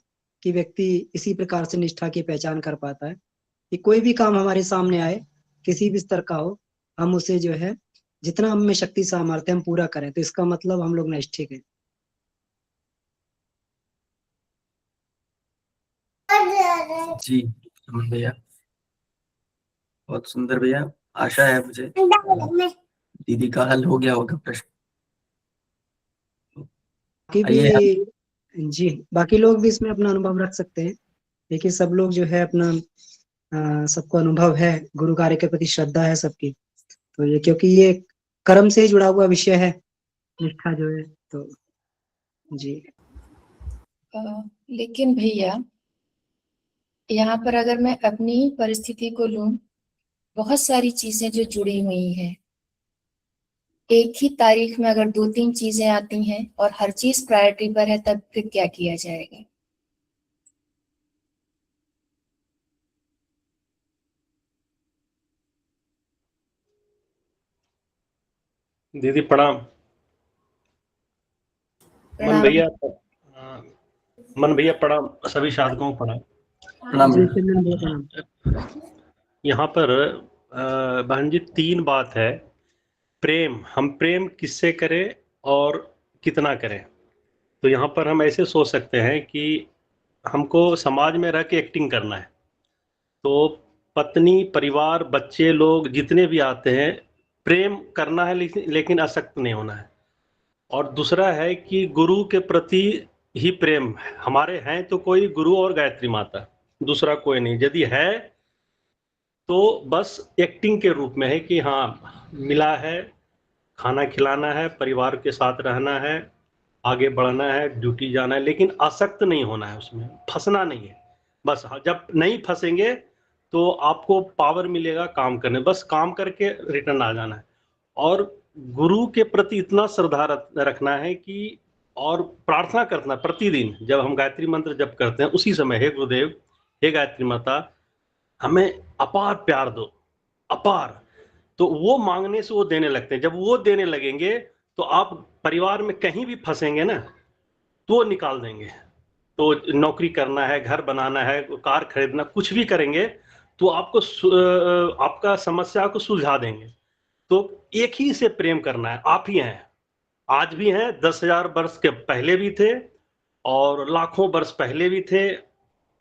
कि व्यक्ति इसी प्रकार से निष्ठा की पहचान कर पाता है कि कोई भी काम हमारे सामने आए, किसी भी स्तर का हो, हम उसे जो है जितना हम में शक्ति सामर्थ्य हम पूरा करें, तो इसका मतलब हम लोग नैष्ठिक हैं। जी सुमन भैया, बहुत सुंदर भैया। आशा है मुझे दीदी का हल हो गया होगा प्रश्न। बाकी आइए भी जी, बाकी लोग भी इसमें अपना अनुभव रख सकते हैं। देखिए सब लोग जो है अपना सबको अनुभव है, गुरु कार्य के प्रति श्रद्धा है सबकी, तो ये क्योंकि ये कर्म से ही जुड़ा हुआ विषय है निष्ठा जो है, तो जी। लेकिन भैया यहाँ पर अगर मैं अपनी ही परिस्थिति को लूं, बहुत सारी चीजें जो जुड़ी हुई हैं, एक ही तारीख में अगर 2-3 चीजें आती हैं और हर चीज प्रायोरिटी पर है, तब फिर क्या किया जाएगा? दीदी प्रणाम। मन भैया मन भैया प्रणाम, सभी साधकों को प्रणाम। प्रणाम जी, भैया। चंदन भैया प्रणाम। यहाँ पर बहन जी 3 बात है। प्रेम, हम प्रेम किससे करें और कितना करें। तो यहाँ पर हम ऐसे सोच सकते हैं कि हमको समाज में रह के एक्टिंग करना है, तो पत्नी, परिवार, बच्चे लोग जितने भी आते हैं, प्रेम करना है, लेकिन आसक्त नहीं होना है। और दूसरा है कि गुरु के प्रति ही प्रेम है। हमारे हैं तो कोई गुरु और गायत्री माता, दूसरा कोई नहीं। यदि है तो बस एक्टिंग के रूप में है कि हाँ मिला है, खाना खिलाना है, परिवार के साथ रहना है, आगे बढ़ना है, ड्यूटी जाना है, लेकिन आसक्त नहीं होना है, उसमें फंसना नहीं है। बस जब नहीं फंसेंगे तो आपको पावर मिलेगा काम करने, बस काम करके रिटर्न आ जाना है। और गुरु के प्रति इतना श्रद्धा रखना है कि, और प्रार्थना करना प्रतिदिन, जब हम गायत्री मंत्र जप करते हैं उसी समय, हे गुरुदेव, हे गायत्री माता, हमें अपार प्यार दो, अपार। तो वो मांगने से वो देने लगते हैं। जब वो देने लगेंगे तो आप परिवार में कहीं भी फंसेंगे ना, तो वो निकाल देंगे। तो नौकरी करना है, घर बनाना है, कार खरीदना, कुछ भी करेंगे तो आपको आपका समस्या को सुलझा देंगे। तो एक ही से प्रेम करना है। आप ही हैं, आज भी हैं, 10,000 वर्ष के पहले भी थे और लाखों वर्ष पहले भी थे।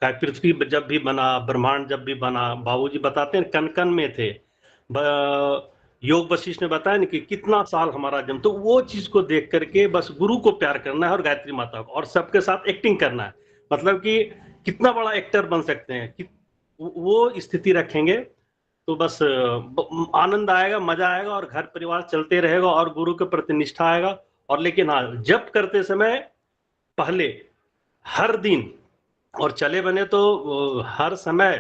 पृथ्वी जब भी बना, ब्रह्मांड जब भी बना, बाबूजी बताते हैं कन कन में थे। योग वशिष्ठ ने बताया ना कि कितना साल हमारा जन्म। तो वो चीज को देख करके बस गुरु को प्यार करना है और गायत्री माता को, और सबके साथ एक्टिंग करना है। मतलब कि कितना बड़ा एक्टर बन सकते हैं कि वो स्थिति रखेंगे तो बस आनंद आएगा, मजा आएगा और घर परिवार चलते रहेगा और गुरु के प्रति निष्ठा आएगा। और लेकिन हाँ, जप करते समय पहले हर दिन, और चले बने तो हर समय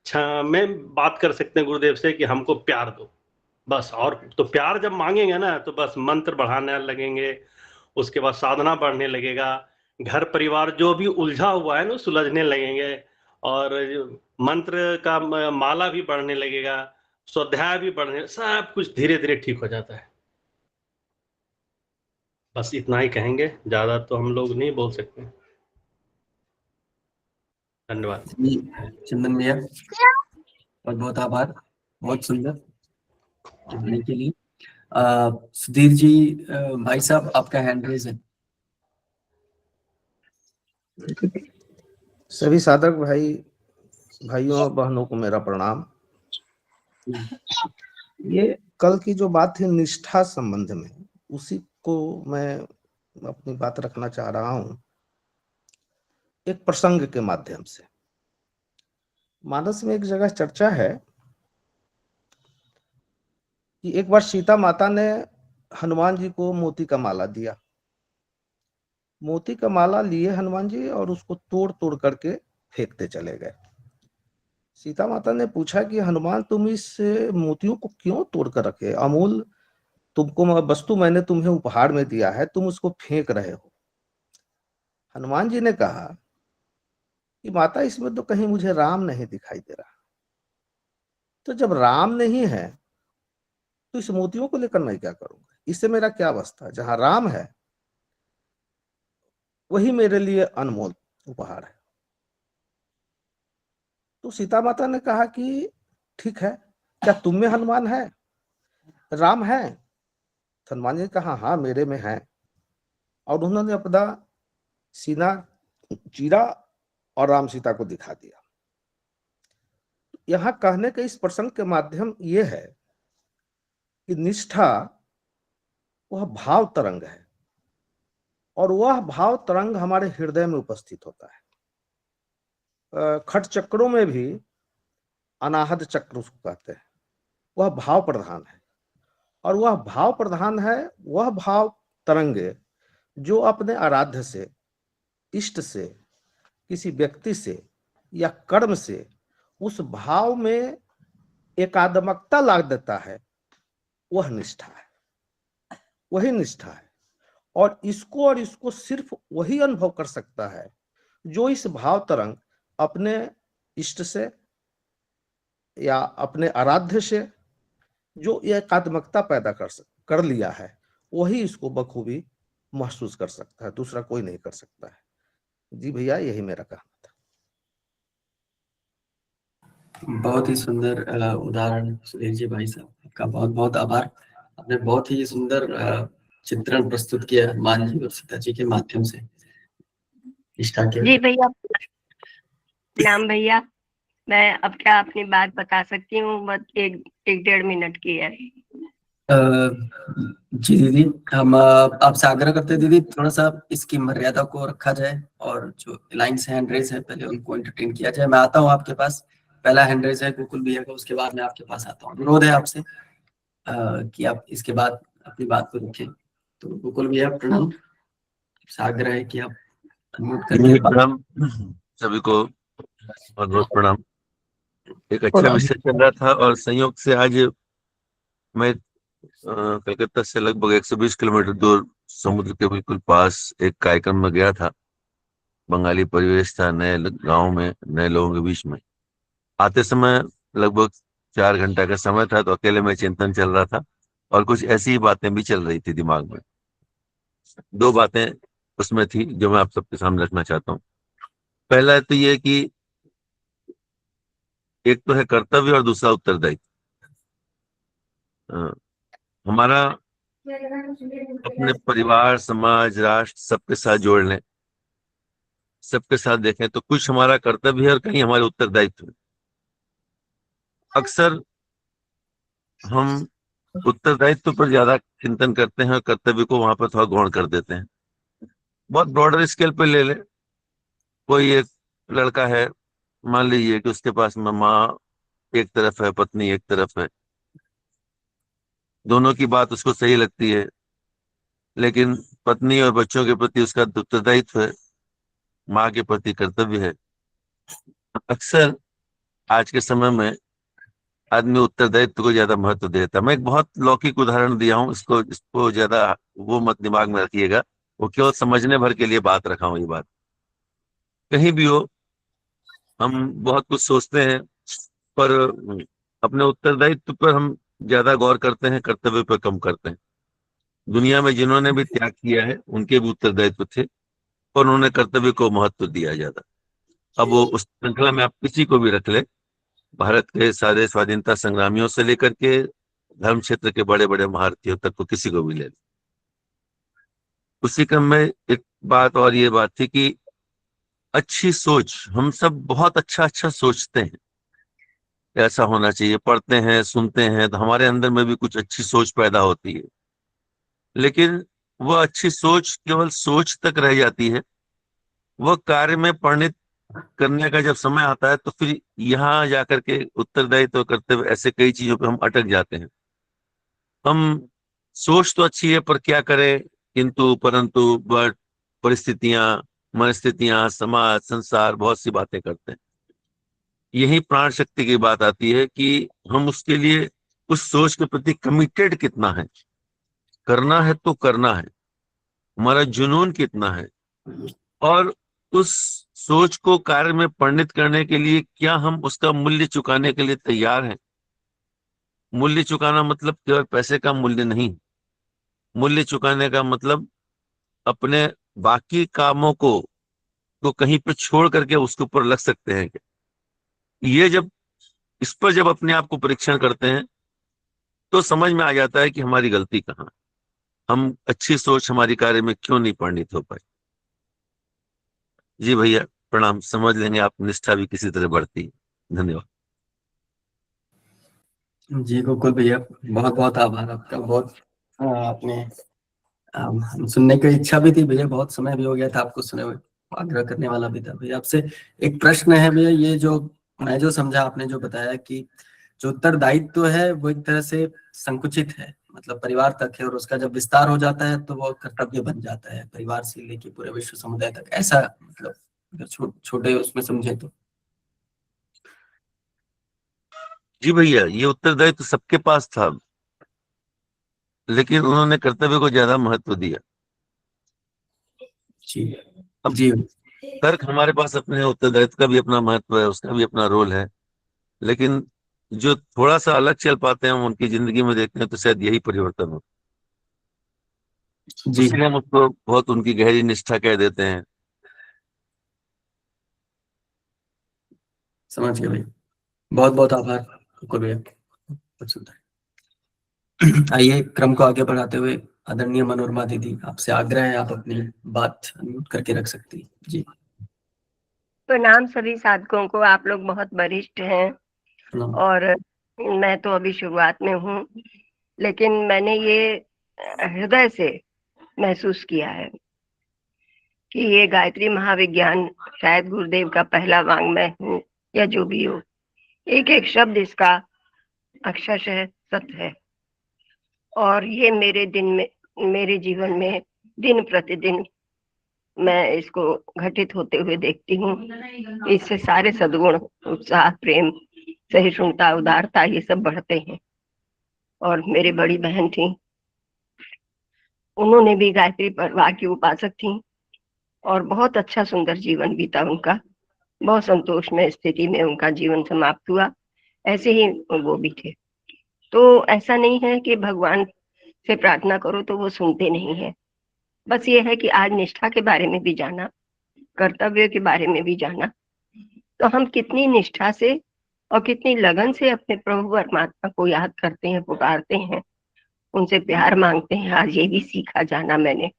में बात कर सकते हैं गुरुदेव से कि हमको प्यार दो, बस। और तो प्यार जब मांगेंगे ना तो बस मंत्र बढ़ाने लगेंगे, उसके बाद साधना बढ़ने लगेगा, घर परिवार जो भी उलझा हुआ है ना सुलझने लगेंगे, और मंत्र का माला भी बढ़ने लगेगा, स्वाध्याय भी बढ़ने, सब कुछ धीरे धीरे ठीक हो जाता है। बस इतना ही कहेंगे, ज्यादा तो हम लोग नहीं बोल सकते। धन्यवाद। जी चंदन भैया, बहुत बहुत आभार, बहुत सुंदर कहने के लिए। सुधीर जी, भाई साहब आपका हैंड रेज है। सभी साधक भाइयों और बहनों को मेरा प्रणाम। ये कल की जो बात थी निष्ठा संबंध में, उसी को मैं अपनी बात रखना चाह रहा हूं एक प्रसंग के माध्यम से। मानस में एक जगह चर्चा है कि एक बार सीता माता ने हनुमान जी को मोती का माला दिया। मोती का माला लिए हनुमान जी और उसको तोड़ तोड़ करके फेंकते चले गए। सीता माता ने पूछा कि हनुमान तुम इस मोतियों को क्यों तोड़ कर रखे, अमूल तुमको वस्तु मैंने तुम्हें उपहार में दिया है, तुम उसको फेंक रहे हो। हनुमान जी ने कहा कि माता इसमें तो कहीं मुझे राम नहीं दिखाई दे रहा, तो जब राम नहीं है तो इस मोतियों को लेकर मैं क्या करूंगा, इससे मेरा क्या वास्ता, जहां राम है वही मेरे लिए अनमोल उपहार है। तो सीता माता ने कहा कि ठीक है, क्या तुम में हनुमान है, राम है? हनुमान जी ने कहा हाँ मेरे में है, और उन्होंने अपना सीना चीरा और राम सीता को दिखा दिया। यहाँ कहने के इस प्रसंग के माध्यम ये है कि निष्ठा वह भाव तरंग है, और वह भाव तरंग हमारे हृदय में उपस्थित होता है। खट चक्रों में भी अनाहत चक्र उसको कहते हैं, वह भाव प्रधान है, और वह भाव प्रधान है वह भाव तरंग जो अपने आराध्य से, इष्ट से, किसी व्यक्ति से या कर्म से उस भाव में एकात्मकता ला देता है, वह निष्ठा है, वही निष्ठा है। और इसको सिर्फ वही अनुभव कर सकता है जो इस भाव तरंग अपने इष्ट से या अपने आराध्य से जो एकात्मकता पैदा कर लिया है, वही इसको बखूबी महसूस कर सकता है, दूसरा कोई नहीं कर सकता है। जी भैया, यही मेरा कहना था। बहुत ही सुंदर उदाहरण सुधीर जी भाई साहब, आपका बहुत बहुत आभार। आपने बहुत ही सुंदर चित्रण प्रस्तुत किया हनुमान जी और सीता जी के माध्यम से निष्ठा के। जी भैया, प्रणाम भैया। मैं अब क्या अपनी बात बता सकती हूँ? बस एक 1.5 मिनट की है। जी दीदी, हम आपसे आग्रह करते हैं दीदी, थोड़ा सा इसकी मर्यादा को रखा जाए, और जो लाइन्स हैंड रेज है पहले उनको एंटरटेन किया जाए। मैं आता हूँ आपके पास, पहला हैंड रेज है गोकुल भैया का, उसके बाद मैं आपके पास आता हूँ। अनुरोध है आपसे कि आप इसके बाद अपनी बात को रखें। तो गोकुल भैया प्रणाम, आपसे आग्रह है कि आप अनम्यूट करके प्रणाम सभी को, और बहुत प्रणाम। एक अच्छा विषय चल रहा था, और संयोग से आज मैं कलकत्ता से लगभग 120 किलोमीटर दूर समुद्र के बिल्कुल पास एक कार्यक्रम में गया था। बंगाली परिवेश था, नए गांव में, नए लोगों के बीच में। आते समय लगभग 4 घंटा का समय था, तो अकेले में चिंतन चल रहा था, और कुछ ऐसी ही बातें भी चल रही थी दिमाग में। 2 बातें उसमें थी जो मैं आप सबके सामने रखना चाहता हूँ। पहला तो ये कि एक तो है कर्तव्य और दूसरा उत्तरदायित्व। हमारा अपने परिवार, समाज, राष्ट्र सबके साथ जोड़ लें, सबके साथ देखें तो कुछ हमारा कर्तव्य है और कहीं हमारे उत्तरदायित्व है। अक्सर हम उत्तरदायित्व पर ज्यादा चिंतन करते हैं और कर्तव्य को वहां पर थोड़ा गौण कर देते हैं। बहुत ब्रॉडर स्केल पे ले ले, कोई एक लड़का है, मान लीजिए कि उसके पास माँ एक तरफ है, पत्नी एक तरफ है, दोनों की बात उसको सही लगती है, लेकिन पत्नी और बच्चों के प्रति उसका उत्तरदायित्व है, माँ के प्रति कर्तव्य है। अक्सर आज के समय में आदमी उत्तरदायित्व को ज्यादा महत्व देता है। मैं एक बहुत लौकिक उदाहरण दिया हूँ, इसको ज्यादा वो मत दिमाग में रखिएगा, वो केवल समझने भर के लिए बात रखा हूँ। ये बात कहीं भी हो, हम बहुत कुछ सोचते हैं, पर अपने उत्तरदायित्व पर हम ज्यादा गौर करते हैं, कर्तव्य पर कम करते हैं। दुनिया में जिन्होंने भी त्याग किया है उनके भी उत्तरदायित्व थे, और उन्होंने कर्तव्य को महत्व दिया ज्यादा। अब वो उस श्रृंखला में आप किसी को भी रख ले, भारत के सारे स्वाधीनता संग्रामियों से लेकर के धर्म क्षेत्र के बड़े बड़े महारथियों तक को किसी को भी ले। उसी क्रम में एक बात और ये बात थी कि अच्छी सोच, हम सब बहुत अच्छा अच्छा सोचते हैं, ऐसा होना चाहिए, पढ़ते हैं, सुनते हैं, तो हमारे अंदर में भी कुछ अच्छी सोच पैदा होती है, लेकिन वह अच्छी सोच केवल सोच तक रह जाती है। वह कार्य में परिणित करने का जब समय आता है तो फिर यहाँ जाकर के उत्तरदायित्व करते हुए ऐसे कई चीजों पे हम अटक जाते हैं। हम सोच तो अच्छी है, पर क्या करें, किंतु परंतु बट परिस्थितियां, मनस्थितियां, समाज, संसार बहुत सी बातें करते हैं। यही प्राण शक्ति की बात आती है कि हम उसके लिए उस सोच के प्रति कमिटेड कितना है, करना है तो करना है, हमारा जुनून कितना है, और उस सोच को कार्य में परिणत करने के लिए क्या हम उसका मूल्य चुकाने के लिए तैयार हैं। मूल्य चुकाना मतलब केवल पैसे का मूल्य नहीं, मूल्य चुकाने का मतलब अपने बाकी कामों को कहीं पे छोड़ करके उसके ऊपर लग सकते हैं क्या। ये जब इस पर जब अपने आप को परीक्षण करते हैं तो समझ में आ जाता है कि हमारी गलती कहाँ है, हम अच्छी सोच हमारी कार्य में क्यों नहीं परिणित हो पाई। जी भैया प्रणाम, समझ लेंगे आप, निष्ठा भी किसी तरह बढ़ती है। धन्यवाद। जी गोकुल भैया, बहुत बहुत आभार आपका। बहुत आपने सुनने की इच्छा भी थी भैया, बहुत समय भी हो गया था आपको सुने हुए, आग्रह करने वाला भी था भैया। आपसे एक प्रश्न है भैया, ये जो मैं जो समझा आपने जो बताया कि जो उत्तरदायित्व है वो एक तरह से संकुचित है, मतलब परिवार तक है, और उसका जब विस्तार हो जाता है तो वो कर्तव्य बन जाता है, परिवार से लेके पूरे विश्व समुदाय तक, ऐसा मतलब अगर छोटे उसमें समझे तो। जी भैया, ये उत्तरदायित्व तो सबके पास था, लेकिन उन्होंने कर्तव्य को ज्यादा महत्व दिया। जी अब जी तर्क हमारे पास अपने है, उत्तरदायित्व का भी अपना महत्व है, उसका भी अपना रोल है, लेकिन जो थोड़ा सा अलग चल पाते हैं हम उनकी जिंदगी में देखते हैं तो शायद यही परिवर्तन हो, जी इसलिए हम उसको बहुत उनकी गहरी निष्ठा कह देते हैं। समझ गए भैया, बहुत बहुत आभार गोकुल भैया, बहुत सुंदर। आइए क्रम को आगे बढ़ाते हुए आदरणीय मनोरमा दीदी, आपसे आग्रह है, आप अपनी बात अनम्यूट करके रख सकती हैं। जी प्रणाम सभी साधकों को, आप लोग बहुत वरिष्ठ हैं प्रणाम। और मैं तो अभी शुरुआत में हूँ, लेकिन मैंने ये हृदय से महसूस किया है कि ये गायत्री महाविज्ञान शायद गुरुदेव का पहला वाङ्मय हो या जो भी हो, एक एक शब्द इसका अक्षरशः सत्य है, और ये मेरे जीवन में दिन प्रतिदिन मैं इसको घटित होते हुए देखती हूँ। इससे सारे सद्गुण, उत्साह, प्रेम, सहिष्णुता, उदारता, ये सब बढ़ते हैं। और मेरी बड़ी बहन थी, उन्होंने भी गायत्री परवाह की उपासक थी और बहुत अच्छा सुंदर जीवन बीता उनका, बहुत संतोषमय स्थिति में उनका जीवन समाप्त हुआ। ऐसे ही वो भी थे। तो ऐसा नहीं है कि भगवान से प्रार्थना करो तो वो सुनते नहीं है, बस ये है कि आज निष्ठा के बारे में भी जाना, कर्तव्य के बारे में भी जाना, तो हम कितनी निष्ठा से और कितनी लगन से अपने प्रभु परमात्मा को याद करते हैं, पुकारते हैं, उनसे प्यार मांगते हैं, आज ये भी सीखा जाना मैंने।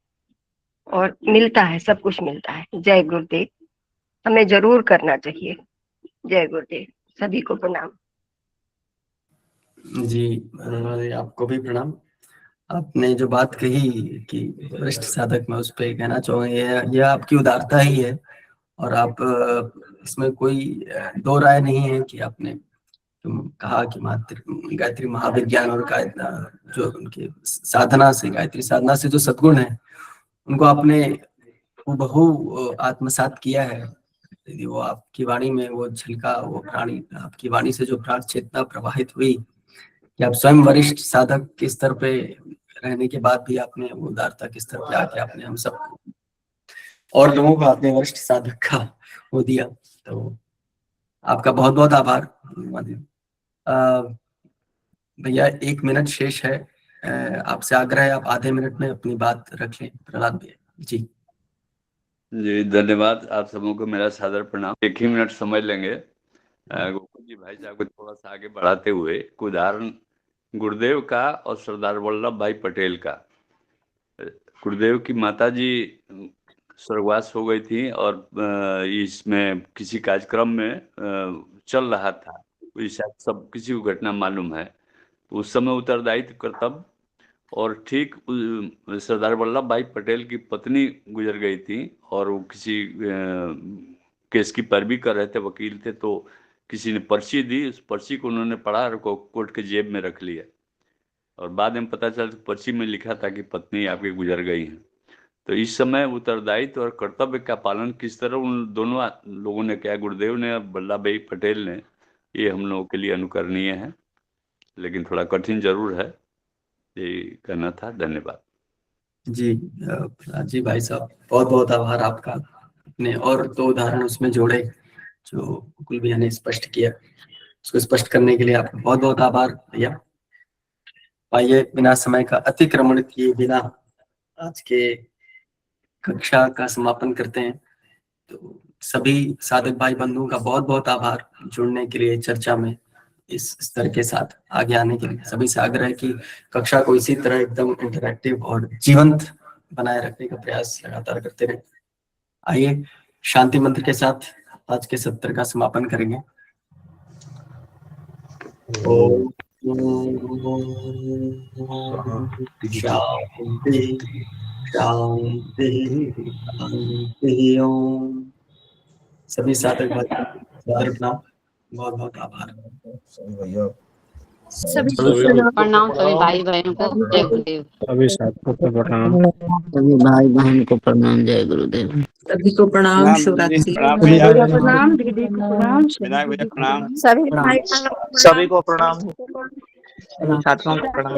और मिलता है, सब कुछ मिलता है। जय गुरुदेव, हमें जरूर करना चाहिए। जय गुरुदेव, सभी को प्रणाम। जी मनोरमा दीदी, आपको भी प्रणाम। आपने जो बात कही कि वरिष्ठ साधक, मैं उस पर कहना चाहूंगा, यह आपकी उदारता ही है, और आप इसमें कोई दो राय नहीं है कि आपने कहा कि गायत्री महाविज्ञान और जो उनके साधना से, गायत्री साधना से जो सद्गुण है उनको आपने हूबहू आत्मसात किया है। यदि वो आपकी वाणी में वो झलका, वो प्राणी आपकी वाणी से जो प्राण चेतना प्रवाहित हुई कि आप स्वयं वरिष्ठ साधक के स्तर पे रहने के बाद भी आपने वो उदारता के स्तर पे आके आपने हम सब और लोगों को आपने वरिष्ठ साधक का वो दिया, तो आपका बहुत बहुत आभार। भैया 1 मिनट शेष है, आपसे आग्रह है आप आधे मिनट में अपनी बात रख लें। प्रहलाद भैया जी। जी धन्यवाद, आप सबों को मेरा सादर प्रणाम। 1 ही मिनट समझ लेंगे। गोकुल जी भाई साहब को थोड़ा सा आगे बढ़ाते हुए एक उदाहरण गुरुदेव का और सरदार वल्लभ भाई पटेल का। गुरुदेव की माता जी स्वर्गवास हो गई थी और इसमें किसी कार्यक्रम में चल रहा था, शायद सब किसी को घटना मालूम है। उस समय उत्तरदायित्व कर्तव्य, और ठीक सरदार वल्लभ भाई पटेल की पत्नी गुजर गई थी और वो किसी केस की पैरवी कर रहे थे, वकील थे, तो किसी ने पर्ची दी, उस पर्ची को उन्होंने पढ़ा और कोर्ट के जेब में रख लिया, और बाद में पता चला पर्ची में लिखा था कि पत्नी आपकी गुजर गई है। तो इस समय उत्तरदायित्व और कर्तव्य का पालन किस तरह उन दोनों लोगों ने किया, गुरुदेव ने और वल्लभ भाई पटेल ने, ये हम लोगों के लिए अनुकरणीय है, लेकिन थोड़ा कठिन जरूर है। ये कहना था। धन्यवाद जी। प्रहलाद जी भाई साहब, बहुत बहुत आभार आपका। अपने और 2 उदाहरण उसमें जोड़े जो कुल भैया ने स्पष्ट किया, उसको स्पष्ट करने के लिए आपका बहुत बहुत आभार भैया। आइए बिना समय का अतिक्रमण किए बिना आज के कक्षा का समापन करते हैं। तो सभी साधक भाई बंधुओं का बहुत बहुत आभार जुड़ने के लिए, चर्चा में इस स्तर के साथ आगे आने के लिए। सभी से आग्रह है कि कक्षा को इसी तरह एकदम इंटरैक्टिव और जीवंत बनाए रखने का प्रयास लगातार करते रहे। आइए शांति मंत्र के साथ आज के सत्र का समापन करेंगे। ओम शांति शांति शांति। ओम। सभी साधक भाई सादर प्रणाम, बहुत बहुत आभार। सभी प्रणाम सभी भाई बहन को, जय गुरुदेव। सभी साथियों को प्रणाम। सभी भाई बहन को प्रणाम, जय गुरुदेव। सभी को प्रणाम। शिवरात्रि प्रणाम, दीदी को प्रणाम, प्रणाम। सभी भाई सभी को प्रणाम। सभी छात्रों को प्रणाम।